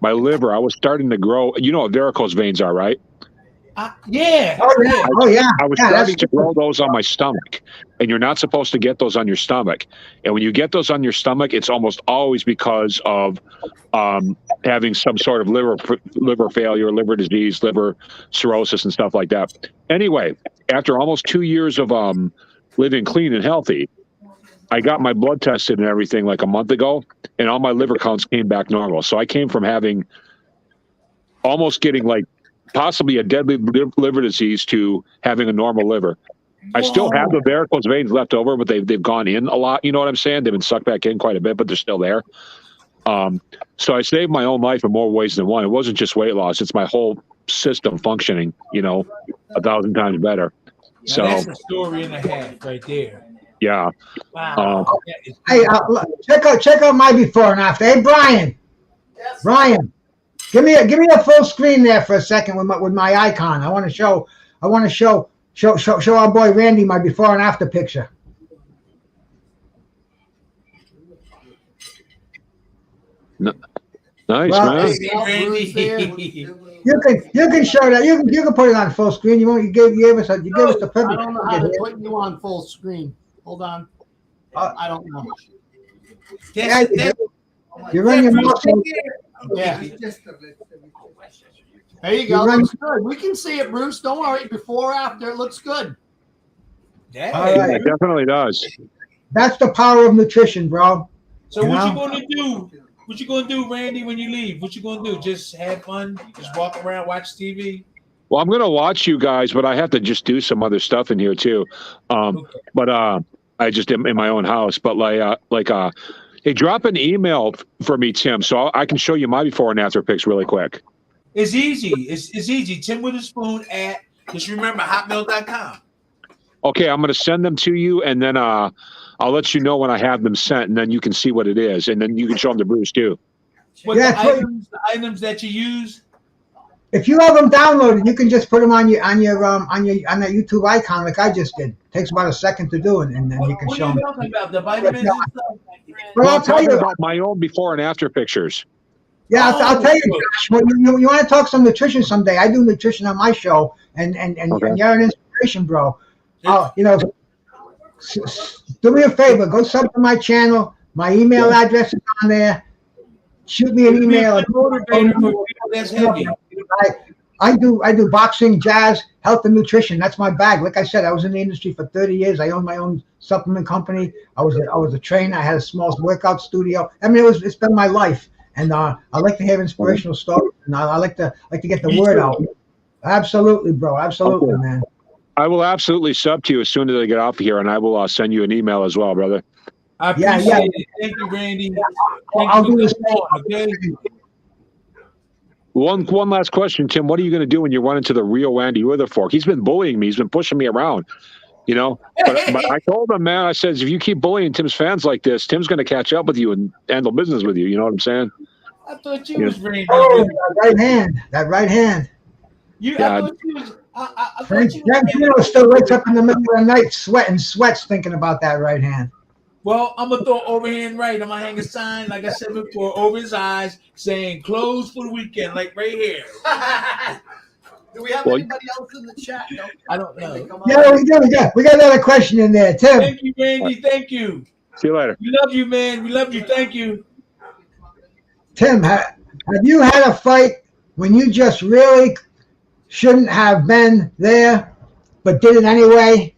my liver. I was starting to grow. You know what varicose veins are, right? Yeah. Oh yeah. I was starting to grow those on my stomach, and you're not supposed to get those on your stomach. And when you get those on your stomach, it's almost always because of having some sort of liver failure, liver disease, liver cirrhosis, and stuff like that. Anyway, after almost 2 years of living clean and healthy, I got my blood tested and everything like a month ago, and all my liver counts came back normal. So I came from having almost getting like possibly a deadly liver disease to having a normal liver. I still have the varicose veins left over, but they've gone in a lot. You know what I'm saying? They've been sucked back in quite a bit, but they're still there. So I saved my own life in more ways than one. It wasn't just weight loss; it's my whole system functioning, 1,000 times better. Now So that's a story and a half right there. Yeah. Wow. Hey, check out my before and after. Hey, Brian. Yes. Brian, give me a full screen there for a second with my icon. I want to show our boy Randy my before and after picture. Nice, Well, man. You can show that. You can put it on full screen. You gave us the perfect. I don't know how to put you on full screen. Hold on. I don't know. Yeah, you run your mouse. Yeah. There you go. Looks good. We can see it, Bruce. Don't worry. Before, after, it looks good. Yeah, All right. It definitely does. That's the power of nutrition, bro. So what you gonna do? What you gonna do, Randy, when you leave? What you gonna do? Just have fun? Just walk around, watch TV? Well, I'm going to watch you guys, but I have to just do some other stuff in here too. But I just am in my own house. But hey, drop an email for me, Tim, so I can show you my before and after pics really quick. It's easy. It's easy. Tim with a spoon at, just remember, hotmail.com. Okay, I'm going to send them to you, and then I'll let you know when I have them sent, and then you can see what it is, and then you can show them to Bruce too. What the items that you use? If you have them downloaded, you can just put them on that YouTube icon like I just did. It takes about a second to do, and then you can show them. What are you talking about? The vitamins and stuff? Well, I'll I'm tell talking you about my own before and after pictures. Yeah, I'll tell you, Josh. Well, you want to talk some nutrition someday? I do nutrition on my show, and you're an inspiration, bro. Do me a favor. Go sub to my channel. My email address is on there. Shoot me an email. Motivator for people that's heavy. I do boxing, jazz, health, and nutrition. That's my bag. Like I said, I was in the industry for 30 years. I owned my own supplement company. I was a trainer. I had a small workout studio. I mean, it's been my life, and I like to hear inspirational stories, and I like to get the word out. Absolutely, bro. Absolutely, man. I will absolutely sub to you as soon as I get off here, and I will send you an email as well, brother. I appreciate it. Thank you, Randy. I'll do the same. Okay. One last question, Tim. What are you going to do when you run into the real Randy Witherfork? He's been bullying me. He's been pushing me around, you know. But I told him, man, I says, if you keep bullying Tim's fans like this, Tim's going to catch up with you and handle business with you. You know what I'm saying? I thought you was Randy. Oh, that right hand. That right hand. I thought you was. I Frank thought you was Gino still wakes up in the middle of the night, sweats thinking about that right hand. Well, I'm gonna throw overhand right. I'm gonna hang a sign, like I said before, over his eyes, saying "closed for the weekend," like right here. Do we have anybody else in the chat? No? I don't know. Yeah, we do. We got another question in there, Tim. Thank you, Randy. Thank you. See you later. We love you, man. We love you. Thank you. Tim, have you had a fight when you just really shouldn't have been there, but did it anyway?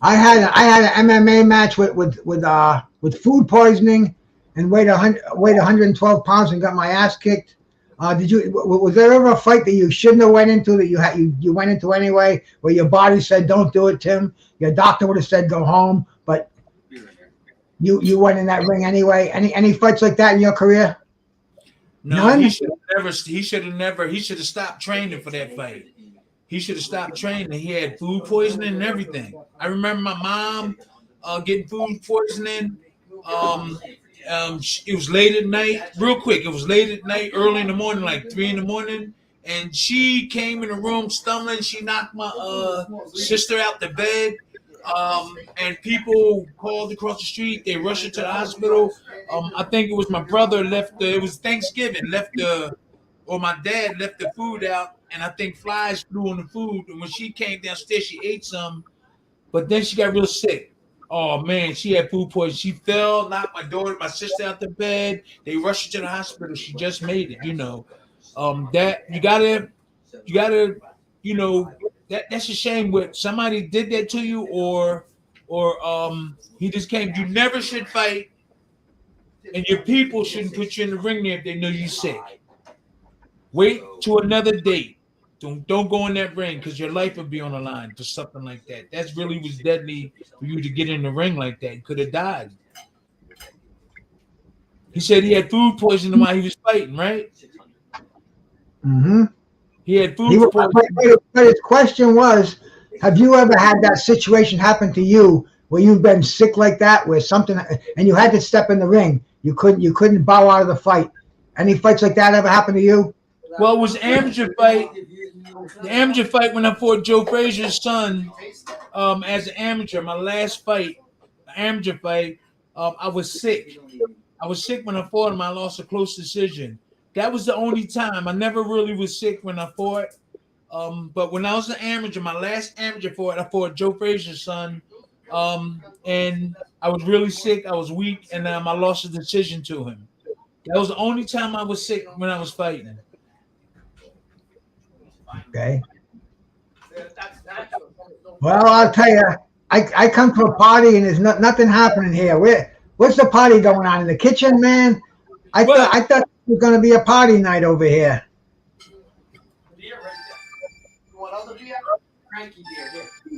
I had an MMA match with food poisoning and weighed 112 pounds and got my ass kicked. Was there ever a fight that you shouldn't have went into that you went into anyway, where your body said don't do it, Tim? Your doctor would have said go home, but you went in that ring anyway. Any fights like that in your career? No, None? he should have stopped training for that fight. He should have stopped training. He had food poisoning and everything. I remember my mom getting food poisoning. It was late at night, real quick. It was late at night, early in the morning, like 3 in the morning. And she came in the room stumbling. She knocked my sister out the bed. And people called across the street. They rushed her to the hospital. I think it was my brother it was Thanksgiving, or my dad left the food out. And I think flies flew on the food. And when she came downstairs, she ate some. But then she got real sick. Oh, man, she had food poisoning. She fell, knocked my sister out the bed. They rushed her to the hospital. She just made it, you know. That you gotta, you know, that's a shame when somebody did that to you or he just came. You never should fight, and your people shouldn't put you in the ring there if they know you're sick. Wait to another date. Don't go in that ring because your life would be on the line for something like that. That really was deadly for you to get in the ring like that. You could have died. He said he had food poisoning while he was fighting, right? Mm-hmm. He had food poisoning. But his question was, have you ever had that situation happen to you where you've been sick like that, where something and you had to step in the ring? You couldn't bow out of the fight. Any fights like that ever happen to you? Well, it was an amateur fight. The amateur fight when I fought Joe Frazier's son as an amateur, my last fight, the amateur fight, I was sick. I was sick when I fought him. I lost a close decision. That was the only time. I never really was sick when I fought. But when I was an amateur, my last amateur fight, I fought Joe Frazier's son. And I was really sick. I was weak, and I lost a decision to him. That was the only time I was sick when I was fighting. Okay. Well, I'll tell you, I come to a party and there's nothing happening here. What's the party going on in the kitchen, man? I thought it was going to be a party night over here.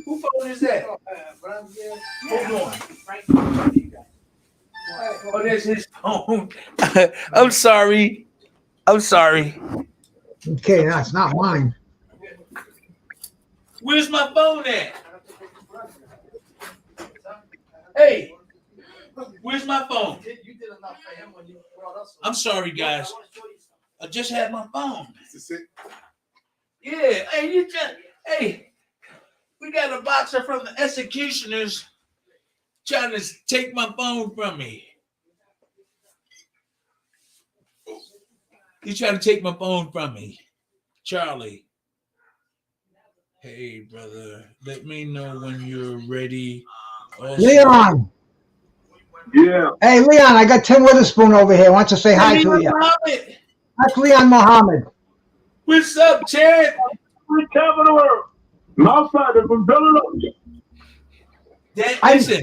Who phone is that? Hold on. Oh, there's his phone. I'm sorry. Okay, that's not mine. Where's my phone at? Hey, where's my phone? I'm sorry, guys. I just had my phone. Yeah, hey, we got a boxer from the Executioners trying to take my phone from me. He's trying to take my phone from me. Charlie. Hey, brother, let me know when you're ready. Also, Leon. Yeah. Hey, Leon, I got Tim Witherspoon over here. Wants to say hi to you. Muhammad. That's Leon Muhammad. What's up, champ? Every champ of the world. My fighter from Philadelphia. Listen,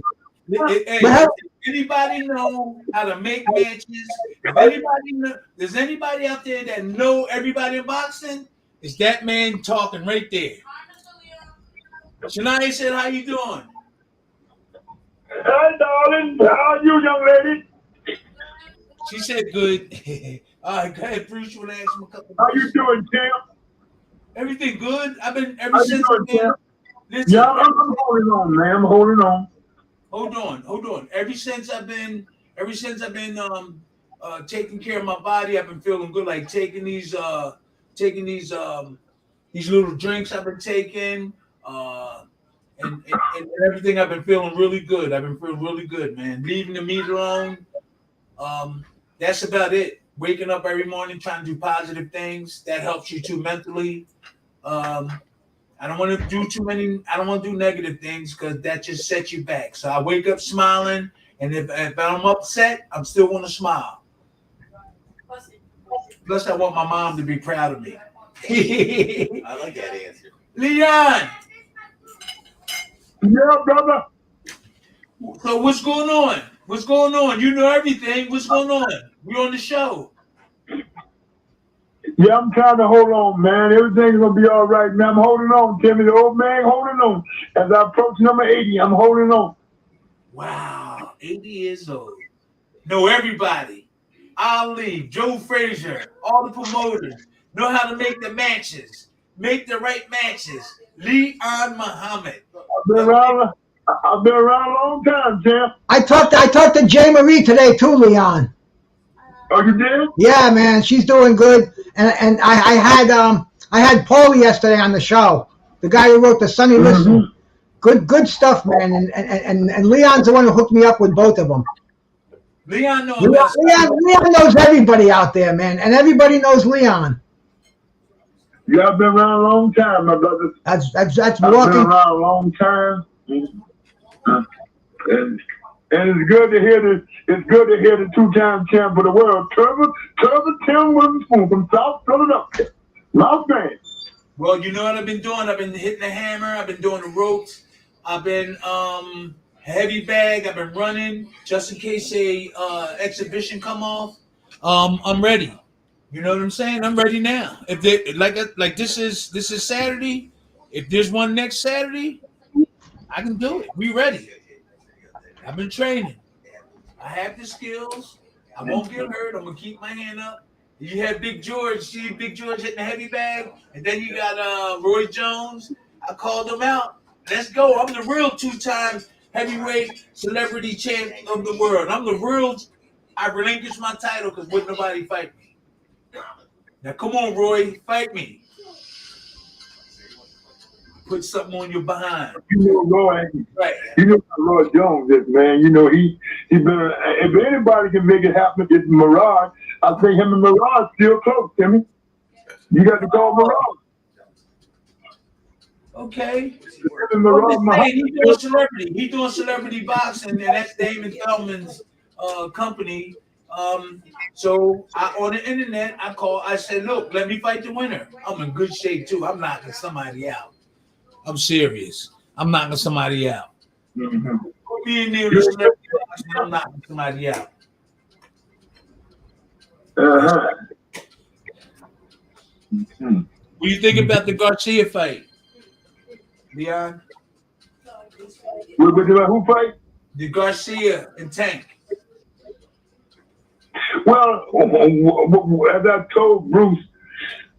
hey, does anybody know how to make matches? If anybody there's anybody out there that know everybody in boxing, it's that man talking right there. Shania said, "How you doing?" Hey, darling. How are you, young lady? She said, "Good." All right, go ahead, Bruce. You want to ask him a couple? How you doing, champ? Everything good. I've been ever How you since. doing, champ? Listen, Yeah, I'm holding on, man. I'm holding on. Hold on. Ever since I've been taking care of my body, I've been feeling good. Like taking these little drinks I've been taking, and everything. I've been feeling really good. I've been feeling really good, man. Leaving the meat alone. That's about it. Waking up every morning, trying to do positive things. That helps you too mentally. I don't want to do too many. I don't want to do negative things because that just sets you back. So I wake up smiling, and if I'm upset, I'm still going to smile. Plus, I want my mom to be proud of me. I like that answer. Leon. Yeah, brother. So what's going on? What's going on? You know everything. What's going on? We're on the show. Yeah, I'm trying to hold on, man. Everything's gonna be all right, man. I'm holding on, Timmy. The old man holding on. As I approach number 80, I'm holding on. Wow, 80 years old. Know everybody. Ali, Joe Frazier, all the promoters. Know how to make the matches. Make the right matches. Leon Muhammad. I've been around a long time, champ. I talked to Jay Marie today too, Leon. Oh, you did? Yeah, man, she's doing good. And I had Paul yesterday on the show, the guy who wrote the Sunny Listen. Good stuff, man. And Leon's the one who hooked me up with both of them. Leon knows. Leon knows everybody out there, man, and everybody knows Leon. Yeah, I've been around a long time, my brother. That's I've walking. been around a long time. And it's good to hear the two-time champ of the world, Trevor Tim Witherspoon from South Philadelphia. My man. Well, you know what I've been doing? I've been hitting the hammer. I've been doing the ropes. I've been heavy bag. I've been running just in case a exhibition come off. I'm ready. You know what I'm saying? I'm ready now. If they like this is Saturday. If there's one next Saturday, I can do it. We ready. I've been training. I have the skills. I won't get hurt. I'm gonna keep my hand up. You have Big George. See Big George hitting the heavy bag, and then you got Roy Jones. I called him out. Let's go. I'm the real two-time heavyweight celebrity champ of the world. I'm the real. I relinquished my title because wouldn't nobody fight me. Now come on, Roy, fight me. Put something on your behind. You know Roy. Right. You know how Roy Jones is, man. You know he been. If anybody can make it happen, it's Mirage. I think him and Mirage still close, Timmy. You got to call Mirage. Okay. Mirage, He's doing celebrity. He's doing celebrity boxing, and that's Damon Feldman's company. So on the internet, I said, look, let me fight the winner. I'm in good shape too. I'm knocking somebody out. I'm serious. I'm knocking somebody out. Mm-hmm. Put me in there with celebrity boxing, I'm knocking somebody out. Uh-huh. What do you think about the Garcia fight, Leon? Who fight? The Garcia and Tank. Well, as I told Bruce,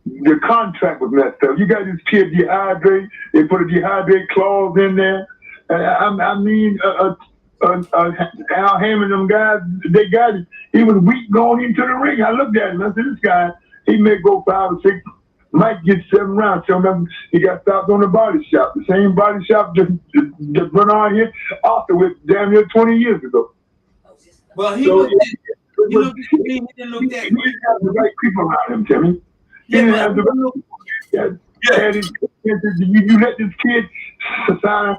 the contract was messed up. You got this kid dehydrate. They put a dehydrate clause in there. I mean, Al Hammond, them guys, they got it. He was weak going into the ring. I looked at him. I said, this guy, he may go 5 or 6, might get 7 rounds. So he got stopped on the body shop. The same body shop that Bernard hit Arthur with damn near 20 years ago. Well, he didn't look that He didn't have the right people around him, Timmy. He didn't have the right you let this kid sign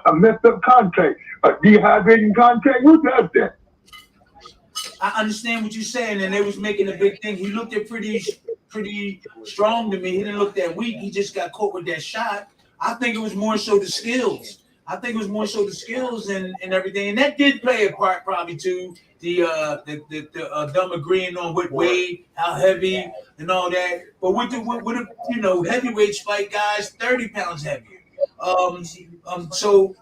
a messed up contract, a dehydrating contract. Who does that? I understand what you're saying, and they was making a big thing. He looked at pretty pretty strong to me. He didn't look that weak. He just got caught with that shot. I think it was more so the skills. I think it was more so the skills and everything, and that did play a part probably too. The them agreeing on what weight, how heavy, and all that. But with the heavyweights fight guys 30 pounds heavier. So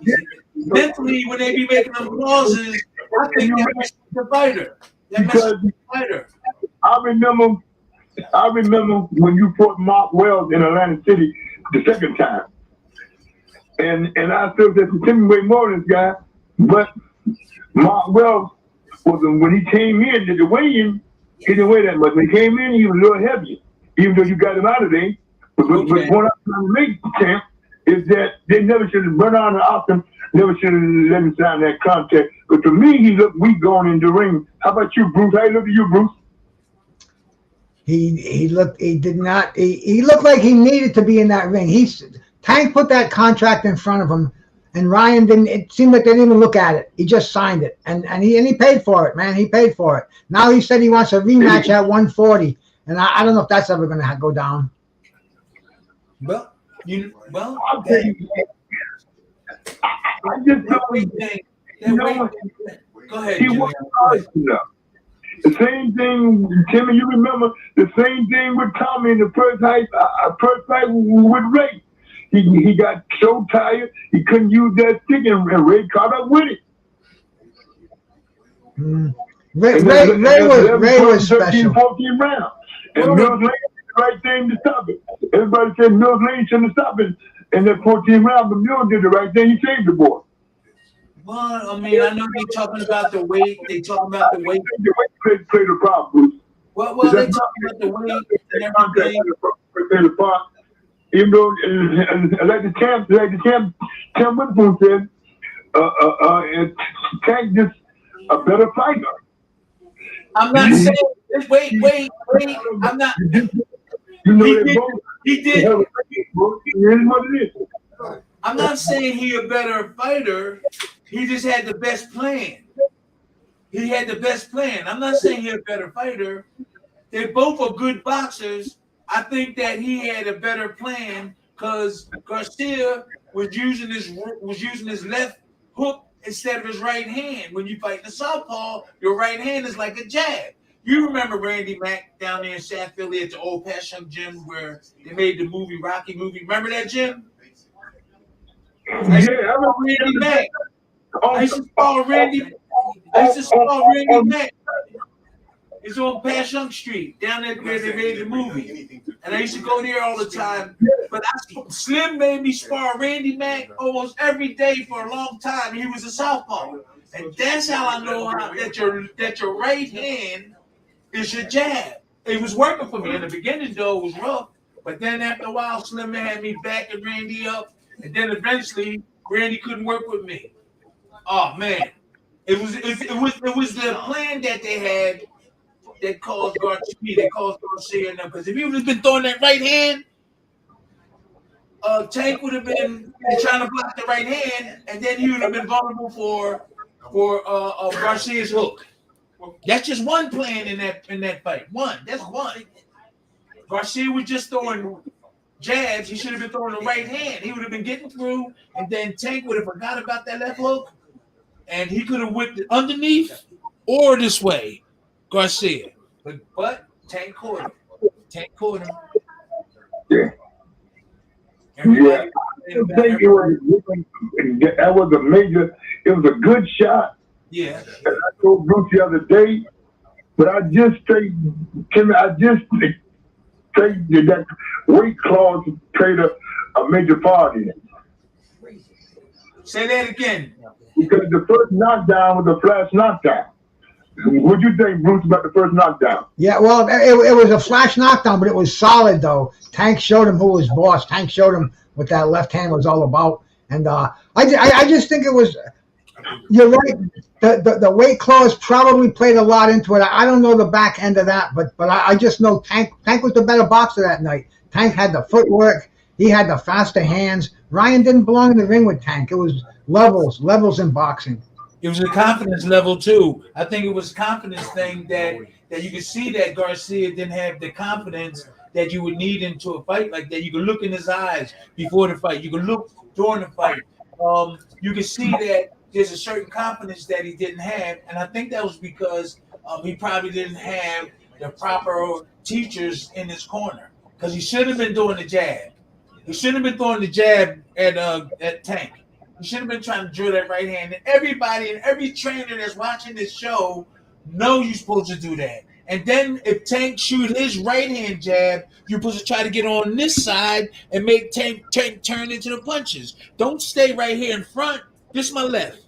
mentally when they be making them clauses, I think that messes with the fighter. That messes with the fighter. I remember when you fought Mark Wells in Atlantic City the second time. And I still said to Timmy way more than this guy, but Mark Wells when he came in to the weigh-in, he didn't weigh that much. When he came in, he was a little heavier, even though you got him out of there. But what I'm trying to make, champ, is that they never should have run on the option, never should have let him sign that contract. But to me, he looked weak going in the ring. How about you, Bruce? How you look at you, Bruce? He looked like he needed to be in that ring. Tank put that contract in front of him, and Ryan didn't. It seemed like they didn't even look at it. He just signed it, and he paid for it, man. He paid for it. Now he said he wants a rematch at 140, and I don't know if that's ever going to go down. Well, I just don't. Go ahead. He wasn't hard enough. The same thing, Timmy. You remember the same thing with Tommy in the first fight with Ray. He got so tired he couldn't use that stick, and Ray caught up with it. Ray was special. 14 rounds. And Mills Lane did the right thing to stop it. Everybody said Mills Lane shouldn't have stopped it in that 14 round, but Mills did the right thing. He saved the boy. Well, I mean, I know they're talking about the weight. They talking about the weight. The weight played the problem, Bruce. Well, they talking about the weight and everything. Played the part. Even though, like the champ Tim Witherspoon said, Tank just a better fighter. I'm not saying. Wait. I'm not. You know he did. Here's what it is. I'm not saying he a better fighter. He just had the best plan. He had the best plan. I'm not saying he a better fighter. They both are good boxers. I think that he had a better plan because Garcia was using his left hook instead of his right hand. When you fight the southpaw, your right hand is like a jab. You remember Randy Mack down there in South Philly at the old Passion gym where they made the movie Rocky movie. Remember that gym? I remember Randy Mack. I used to spar Randy Mack. It's on Passion Street, down there where they made the movie. And I used to go there all the time. But Slim made me spar Randy Mack almost every day for a long time. He was a southpaw. And that's how I know that your right hand is your jab. It was working for me. In the beginning, though, it was rough. But then after a while, Slim had me backing Randy up. And then eventually, Randy couldn't work with me. Oh, man. It was the plan that they had that caused Garcia and them. Because if he would have been throwing that right hand, Tank would have been trying to block the right hand, and then he would have been vulnerable for Garcia's hook. That's just one plan in that fight. One. That's one. Garcia was just throwing jabs. He should have been throwing the right hand. He would have been getting through, and then Tank would have forgot about that left hook, and he could have whipped it underneath or this way. Garcia, but Tank caught him. Yeah. That was a major. It was a good shot. Yeah. And I told Bruce the other day, but I just think that weight clause played a major part in it. Say that again. Because the first knockdown was a flash knockdown. What do you think, Bruce, about the first knockdown? Yeah, well, it was a flash knockdown, but it was solid, though. Tank showed him who was boss. Tank showed him what that left hand was all about. And I just think it was, you're right, the weight clause probably played a lot into it. I don't know the back end of that, but I just know Tank was the better boxer that night. Tank had the footwork. He had the faster hands. Ryan didn't belong in the ring with Tank. It was levels in boxing. It was a confidence level too. I think it was a confidence thing that that you could see that Garcia didn't have the confidence that you would need into a fight like that. You can look in his eyes before the fight. You can look during the fight. You can see that there's a certain confidence that he didn't have, and I think that was because he probably didn't have the proper teachers in his corner because he should have been doing the jab. He shouldn't have been throwing the jab at Tank. He should have been trying to drill that right hand. And everybody and every trainer that's watching this show know you're supposed to do that. And then if Tank shoot his right hand jab, you're supposed to try to get on this side and make Tank turn into the punches. Don't stay right here in front. This is my left.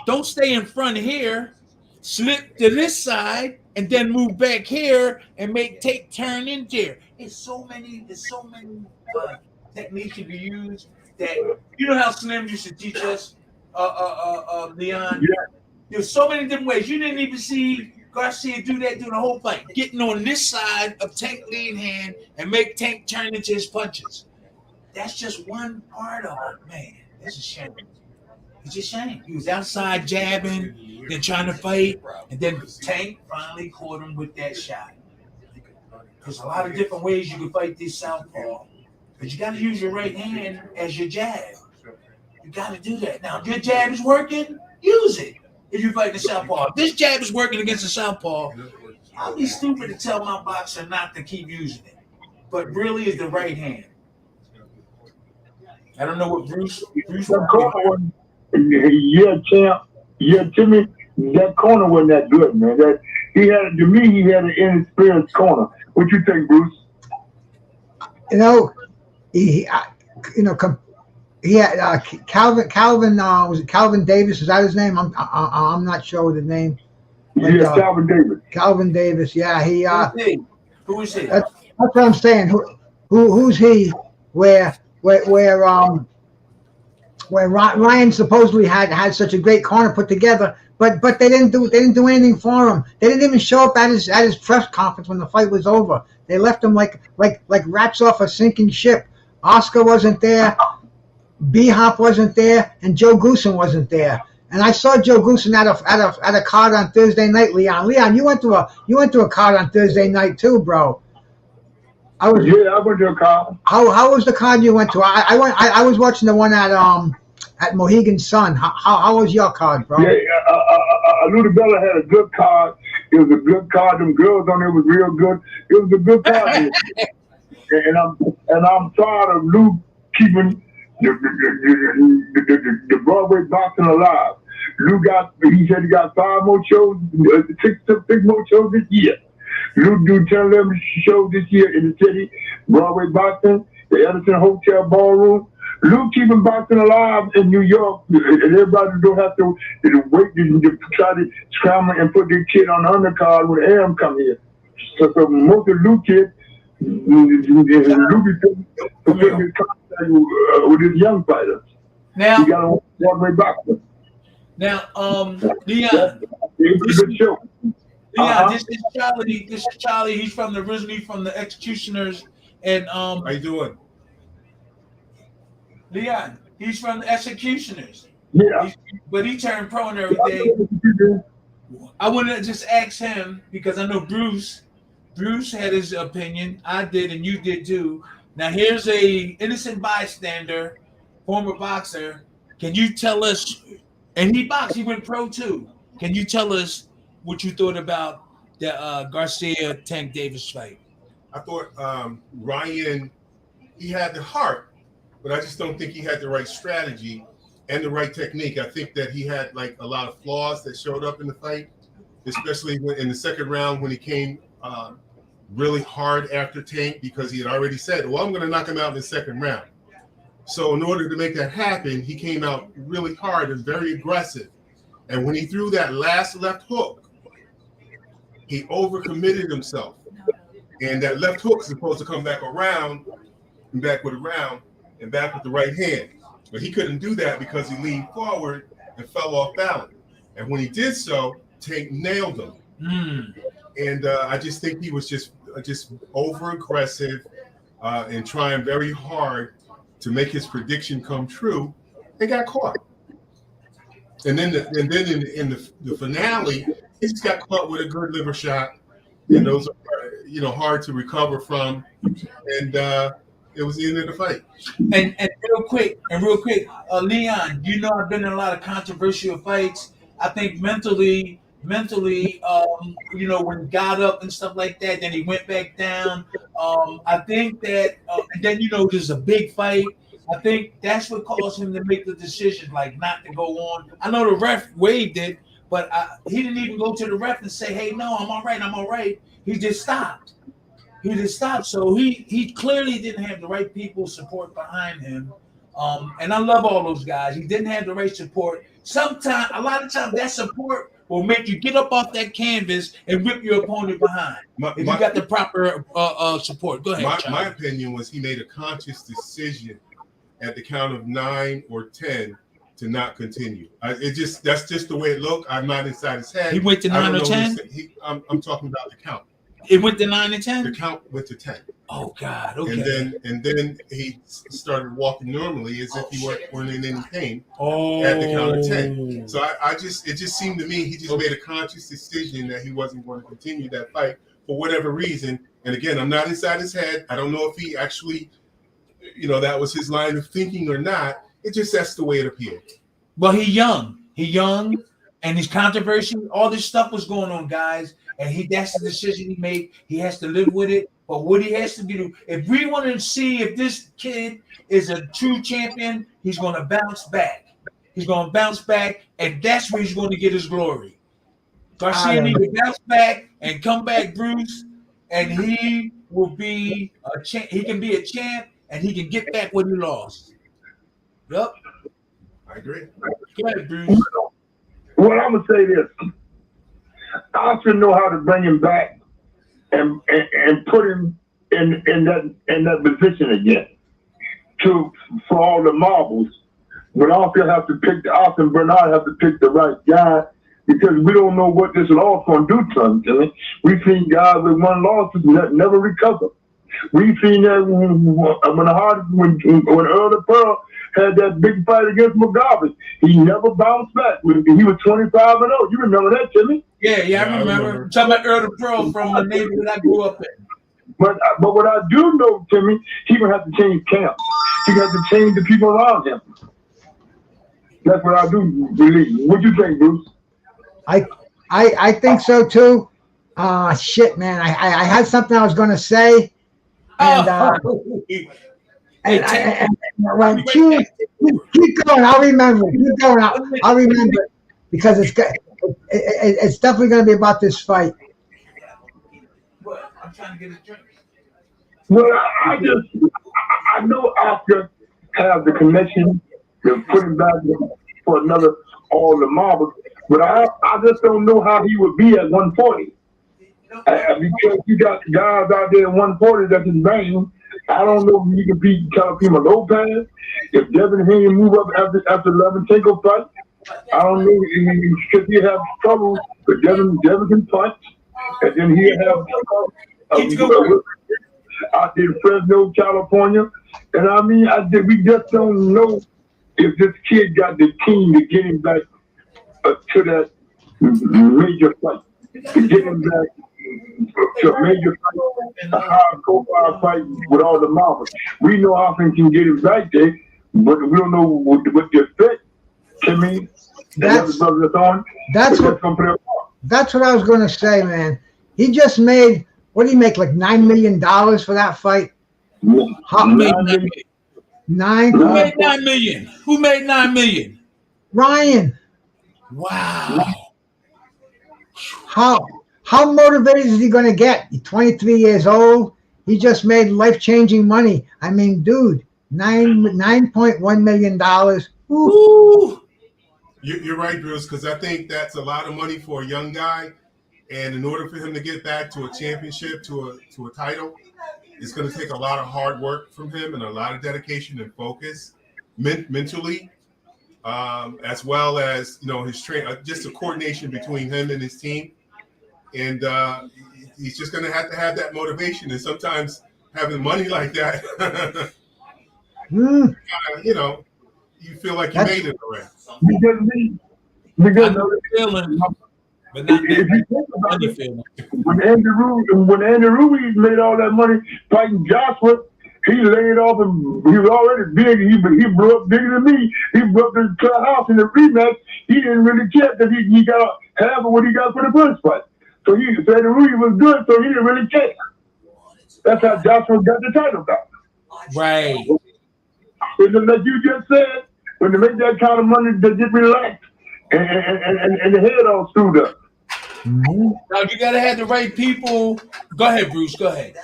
Don't stay in front here. Slip to this side and then move back here and make Tank turn in there. There's so many techniques you can use that you know how Slim used to teach us, Leon. Yeah. There's so many different ways. You didn't even see Garcia do that during the whole fight, getting on this side of Tank lead hand and make Tank turn into his punches. That's just one part of it, man. It's a shame. It's a shame. He was outside jabbing, then trying to fight, and then Tank finally caught him with that shot. There's a lot of different ways you can fight this southpaw. But you got to use your right hand as your jab. You got to do that. Now, if your jab is working, use it. If you fight the southpaw, if this jab is working against the southpaw, I'll be stupid to tell my boxer not to keep using it. But really, it's the right hand. I don't know what Bruce. Yeah, champ. Yeah, Timmy. That corner wasn't that good, man. He had an inexperienced corner. What you think, Bruce? You know. He had Calvin. Was it Calvin Davis? Is that his name? I'm not sure the name. But, yeah, Calvin Davis. Calvin Davis. Yeah, he. Who is he? That's what I'm saying. Who's he? Where Ryan supposedly had such a great corner put together, but they didn't do anything for him. They didn't even show up at his press conference when the fight was over. They left him like rats off a sinking ship. Oscar wasn't there, B-Hop wasn't there, and Joe Goosen wasn't there. And I saw Joe Goosen at a card on Thursday night. Leon, you went to a card on Thursday night too, bro. I went to a card. How was the card you went to? I was watching the one at Mohegan Sun. How was your card, bro? Yeah, Ludabella had a good card. It was a good card. Them girls on there was real good. It was a good card. and I'm tired of Lou keeping the Broadway boxing alive. He said he got 5 more shows, 6 more shows this year. Lou do 10, 11 shows this year in the city. Broadway boxing, the Edison Hotel Ballroom. Lou keeping boxing alive in New York, and everybody don't have to wait to try to scramble and put their kid on the undercard when AM come here. So most of Lou kids, Lou be putting his contact with his young fighters. Now, he got a Broadway boxing. Now, Leon. It's a good show. Leon, this is Charlie. He's originally from the Executioners, and How you doing? Leon, he's from the Executioners. Yeah. But he turned pro and everything. I want to just ask him because I know Bruce had his opinion. I did, and you did too. Now here's a innocent bystander, former boxer. Can you tell us? And he boxed. He went pro too. Can you tell us what you thought about the Garcia Tank Davis fight? I thought Ryan, he had the heart, but I just don't think he had the right strategy and the right technique. I think that he had like a lot of flaws that showed up in the fight, especially in the second round when he came really hard after Tank because he had already said, well, I'm going to knock him out in the second round. So in order to make that happen, he came out really hard and very aggressive. And when he threw that last left hook, he overcommitted himself. And that left hook is supposed to come back around and back with a round and back with the right hand. But he couldn't do that because he leaned forward and fell off balance. And when he did so, Tank nailed him. And I just think he was just over aggressive and trying very hard to make his prediction come true and got caught. And then in the finale, he just got caught with a good liver shot and those are hard to recover from, and it was the end of the fight. And real quick, Leon, I've been in a lot of controversial fights. I think mentally, when he got up and stuff like that, then he went back down. I think that, and then there's a big fight. I think that's what caused him to make the decision, like not to go on. I know the ref waived it, but he didn't even go to the ref and say, "Hey, no, I'm all right." He just stopped. So he clearly didn't have the right people support behind him. And I love all those guys. He didn't have the right support. A lot of times that support will make you get up off that canvas and whip your opponent behind. If you got the proper support. Go ahead. My opinion was he made a conscious decision at the count of 9 or 10 to not continue. That's just the way it looked. I'm not inside his head. He went to 9 or 10? I'm talking about the count. It went to 9 and 10? The count went to 10. Oh God. Okay. And then he started walking normally as if he weren't in any pain Oh. at the count of 10. So it just seemed to me he just made a conscious decision that he wasn't going to continue that fight for whatever reason. And again, I'm not inside his head. I don't know if he actually, that was his line of thinking or not. That's the way it appeared. Well, he young, and he's controversial. All this stuff was going on, guys, and that's the decision he made. He has to live with it. But what he has to do, if we want to see if this kid is a true champion, he's going to bounce back. And that's where he's going to get his glory. Garcia needs to bounce back and come back, Bruce, and he will be a champ. He can be a champ, and he can get back what he lost. Yep. I agree. Go ahead, Bruce. Well, I'm gonna say this. I should know how to bring him back and put him in that position again for all the marbles. But Austin and Bernard have to pick the right guy because we don't know what this loss gonna do to him. We've seen guys with one loss never recover. We've seen that when Earl the Pearl had that big fight against McGovern. He never bounced back. He was 25-0. You remember that, Jimmy? Yeah, I remember. I'm talking about Earl the Pearl from the neighborhood I grew up in. But what I do know, Timmy, he gonna have to change camp. He got to change the people around him. That's what I do believe. What you think, Bruce? I think so too. Shit, man. I had something I was gonna say. And when keep going, I'll remember. Keep going, I'll remember because it's definitely going to be about this fight. I'm trying to get a drink. Well, I know Oscar has the connection to put him back for another all the marbles, but I just don't know how he would be at 140. Because you got guys out there at 140 that's his vein. I don't know if he can beat Telepima Lopez. If Devin Haney move up after Leventenko fight, I don't know because he have trouble. But Devin can punch, and then he have out there in Fresno, California. And we just don't know if this kid got the team to get him back to that major fight, to get him back to a major fight, a high-profile fight with all the marbles. We know Austin can get him back there, but we don't know what the fit. To me, that's what I was going to say, man. He just made, what did he make, like $9 million for that fight? Who made $9 million? Who made $9 million? Ryan. Wow. How motivated is he going to get? He's 23 years old. He just made life-changing money. I mean, dude, $9.1 million. Woo. You're right, Bruce, because I think that's a lot of money for a young guy. And in order for him to get back to a championship, to a title, it's going to take a lot of hard work from him and a lot of dedication and focus mentally, as well as his just the coordination between him and his team. And he's just going to have that motivation. And sometimes having money like that, you feel like you made it already. Because But not If you think about money it, field. when Andy Ruiz made all that money fighting Joshua, he laid off and he was already big. He blew up bigger than me. He blew up the house in the rematch. He didn't really care that he got half of what he got for the first fight. So Andy Ruiz was good, so he didn't really care. That's how Joshua got the title back. Right. And like you just said, when they make that kind of money, they get relaxed and the head all screwed up. Now you gotta have the right people. Go ahead, Bruce. Go ahead.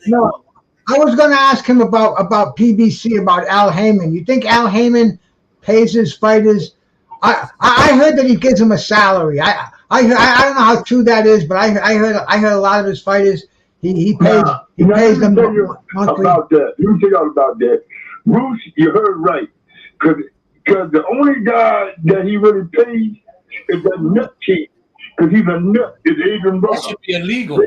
No, I was going to ask him about PBC, about Al Heyman. You think Al Heyman pays his fighters? I heard that he gives them a salary. I don't know how true that is, but I heard a lot of his fighters he pays them monthly. About that. Let me tell you all about that. Bruce, you heard right, because the only guy that he really pays is that nut kid, because he's a nut. Is Adrian Broner. That should be illegal.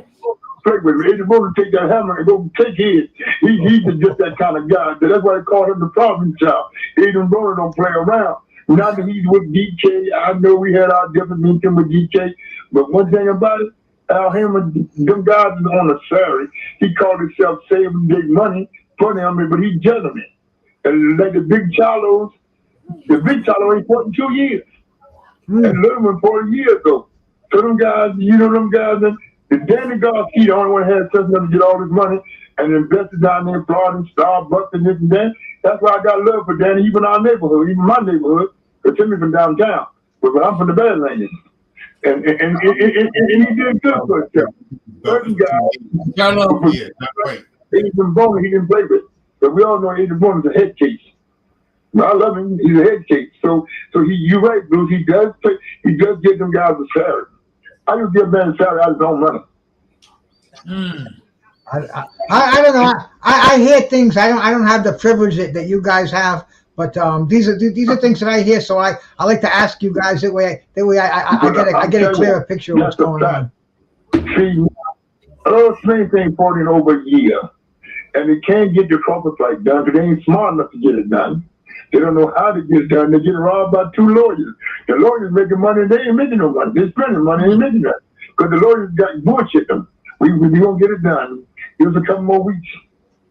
Play with him. Adrian Broner take that hammer and go take his. He's just that kind of guy. That's why they call him the problem child. Adrian Broner don't play around. Now that he's with DK, I know we had our different meeting with DK, but one thing about it, Al Heyman, them guys is on a salary. He called himself saving big money for them, but he's gentleman. And like the big Charlos ain't fought in 2 years. And Little one 40 years ago. So them guys, them guys, the Danny Garcia, the only one that had sense enough to get all this money and invested down there in Florida and Starbucks and this and that. That's why I got love for Danny, even our neighborhood, even my neighborhood, because Timmy from downtown. But I'm from the Badlands. And he did good for himself. Certain guys, Adrian Broner, he didn't play with. But we all know Adrian Broner's a head case. But I love him. He's a head case. So you're right, Bruce. He does give them guys a salary. I just give man a salary out of his own money. I don't know. I hear things. I don't have the privilege that you guys have. But these are things that I hear. So I like to ask you guys that way I get a clearer picture of what's going on. See, Earl Smith ain't fought in over a year, and they can't get the corporate fight done because they ain't smart enough to get it done. They don't know how to get it done. They get robbed by 2 lawyers. The lawyers making money, and they ain't making no money. They're spending money, ain't making that because the lawyers got bullshit them. We gonna get it done. Give us a couple more weeks.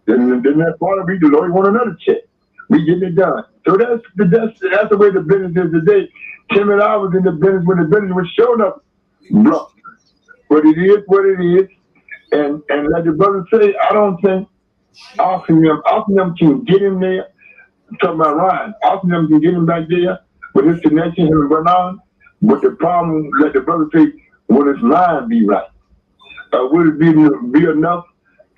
Then that part of it, the lawyer want another check. We getting it done. So that's the way the business is today. Tim and I was in the business when the business was showing up. Bro, but it is what it is. And like the brother say, I don't think Oxenham can get him there. I'm talking about Ryan. Oxenham can get him back there with his connection, him and Bernard. But the problem, like the brother say, will his line be right? Would it be enough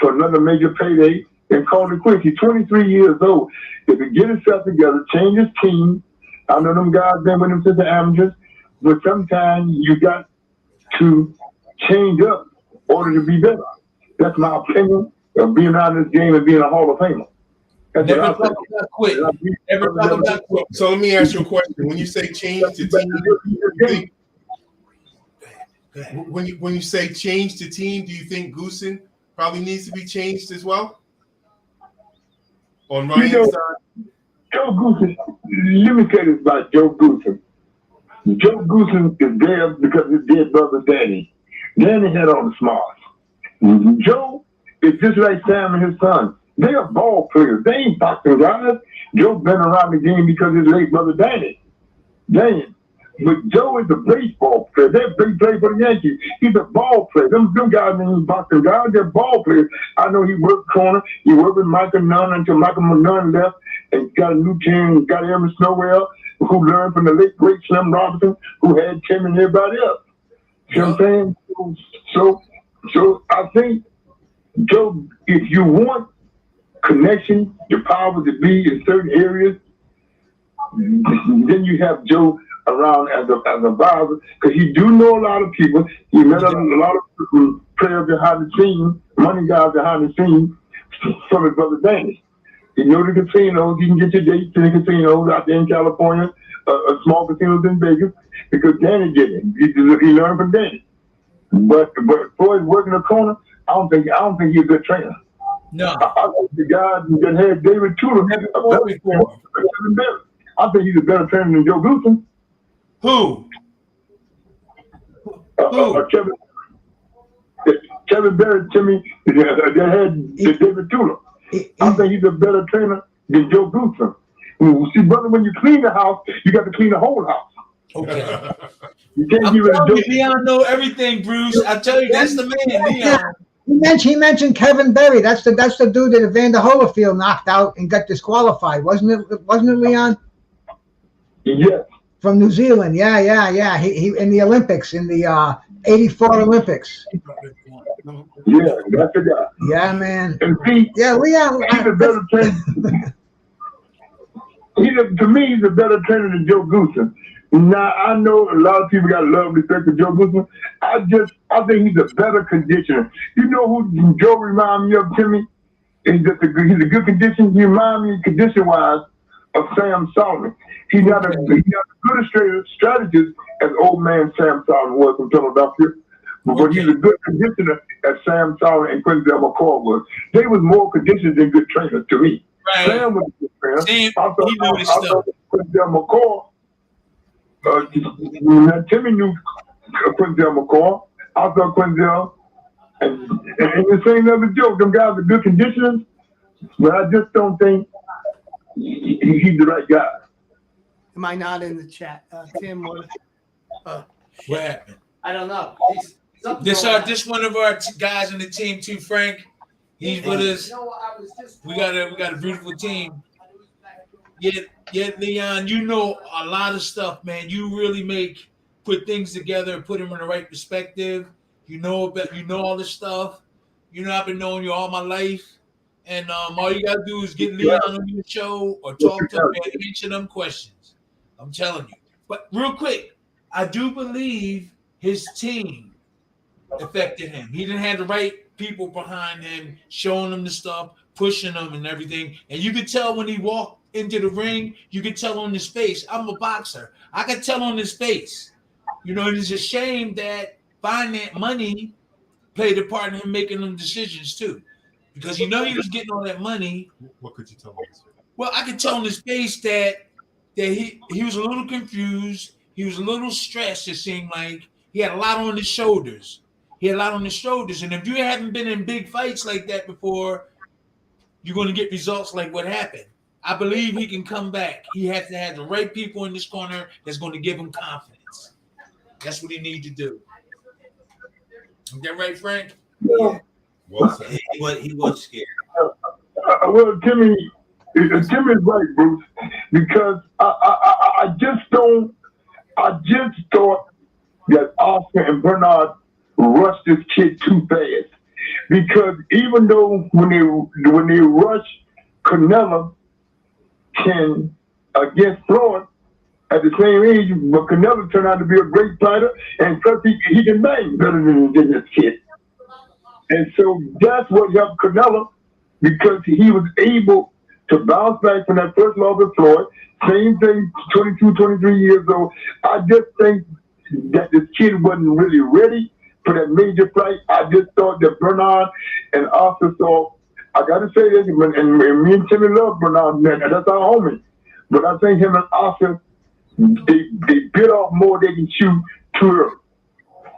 for another major payday? And call it quits. He's 23 years old. If he get himself together, change his team. I know them guys been with him since the amateurs, but sometimes you got to change up in order to be better. That's my opinion of being out of this game and being a Hall of Famer. That's Never talk about quit. Never talk about quit. So let me ask you a question. When you say change the team, when you say change the team, do you think Goosen probably needs to be changed as well? On Ryan's side? Joe Goosen, let me say this about Joe Goosen. Joe Goosen is there because his dead brother Danny. Danny had all the smarts. Joe is just like Sam and his son. They are ball players. They ain't boxing guys. Joe's been around the game because his late brother Danny. But Joe is a baseball player. They're big play for the Yankees. He's a ball player. Them guys ain't boxing guys. They're ball players. I know he worked corner. He worked with Michael Nunn until Michael Nunn left and got a new team, got Aaron Snowell, who learned from the late great Slim Robinson, who had Tim and everybody else. You know what I'm saying? So I think, Joe, if you want connection, the power to be in certain areas, then you have Joe around as a advisor, because he do know a lot of people. He met a lot of players behind the scenes, money guys behind the scenes from his brother Danny. He know the casinos. He can get your dates in the casinos out there in California, small casinos in Vegas, because Danny did it. He learned from Danny. But for his working the corner, I don't think he's a good trainer. No. I think the guy that had David Tudor, I think he's a better trainer than Joe Goosen. Who? Kevin Berry, Timmy, they had David Tula. I think he's a better trainer than Joe Goosen. See, brother, when you clean the house, you got to clean the whole house. Okay. You can't I'm give it a telling you, Leon know everything, Bruce. I tell you, that's the man, Leon. He mentioned Kevin Berry. That's the dude that Evander Holyfield knocked out and got disqualified, wasn't it, Leon? Yes. From New Zealand. Yeah. He in the Olympics, in the 84 Olympics. Yeah, that's the guy. Yeah, man. And see, Leon, he's a better trainer. To me, he's a better trainer than Joe Goosen. Now, I know a lot of people got love and respect for Joe Goosen. I think he's a better conditioner. You know who Joe reminds me of, Timmy? He's a good condition. He reminds me, condition-wise, of Sam Solomon. He's not as good a strategist as old man Sam Solomon was from Philadelphia. But he's a good conditioner as Sam Solomon and Quincy McCall was. They was more conditioned than good trainers to me. Right. Sam was a good trainer. I thought Quincy McCall. Timmy knew Quincy McCall. I thought Quincy, and the same other joke. Them guys are good conditioners, but I just don't think he's the right guy. Am I not in the chat, Tim? What happened? I don't know. This one of our guys in the team too, Frank. He's with us. We got a beautiful team. Yeah, Leon, you know a lot of stuff, man. You really put things together and put them in the right perspective. You know all this stuff. You know, I've been knowing you all my life. And all you gotta do is get Leon on your show or talk to him and answer them questions. I'm telling you. But real quick, I do believe his team affected him. He didn't have the right people behind him, showing him the stuff, pushing him and everything. And you could tell when he walked into the ring, you could tell on his face. I'm a boxer. I could tell on his face. You know, it's a shame that money played a part in him making them decisions too. Because he was getting all that money. What could you tell me? Well, I could tell on his face that he was a little confused. He was a little stressed, it seemed like. He had a lot on his shoulders. And if you haven't been in big fights like that before, you're going to get results like what happened. I believe he can come back. He has to have the right people in this corner that's going to give him confidence. That's what he needs to do. Is that right, Frank? Yeah. Well, he was scared. Well, Timmy is right, Bruce, because I just thought that Oscar and Bernard rushed this kid too fast. Because even though when they rush Canelo against Floyd at the same age, but Canelo turned out to be a great fighter, and plus he can bang better than this kid. And so that's what helped Canelo, because he was able to bounce back from that first loss of Floyd. Same thing, 22, 23 years old. I just think that this kid wasn't really ready for that major fight. I just thought that Bernard and Oscar saw, I got to say this, and me and Timmy love Bernard, and that's our homie. But I think him and Oscar, they bit off more they can chew too early.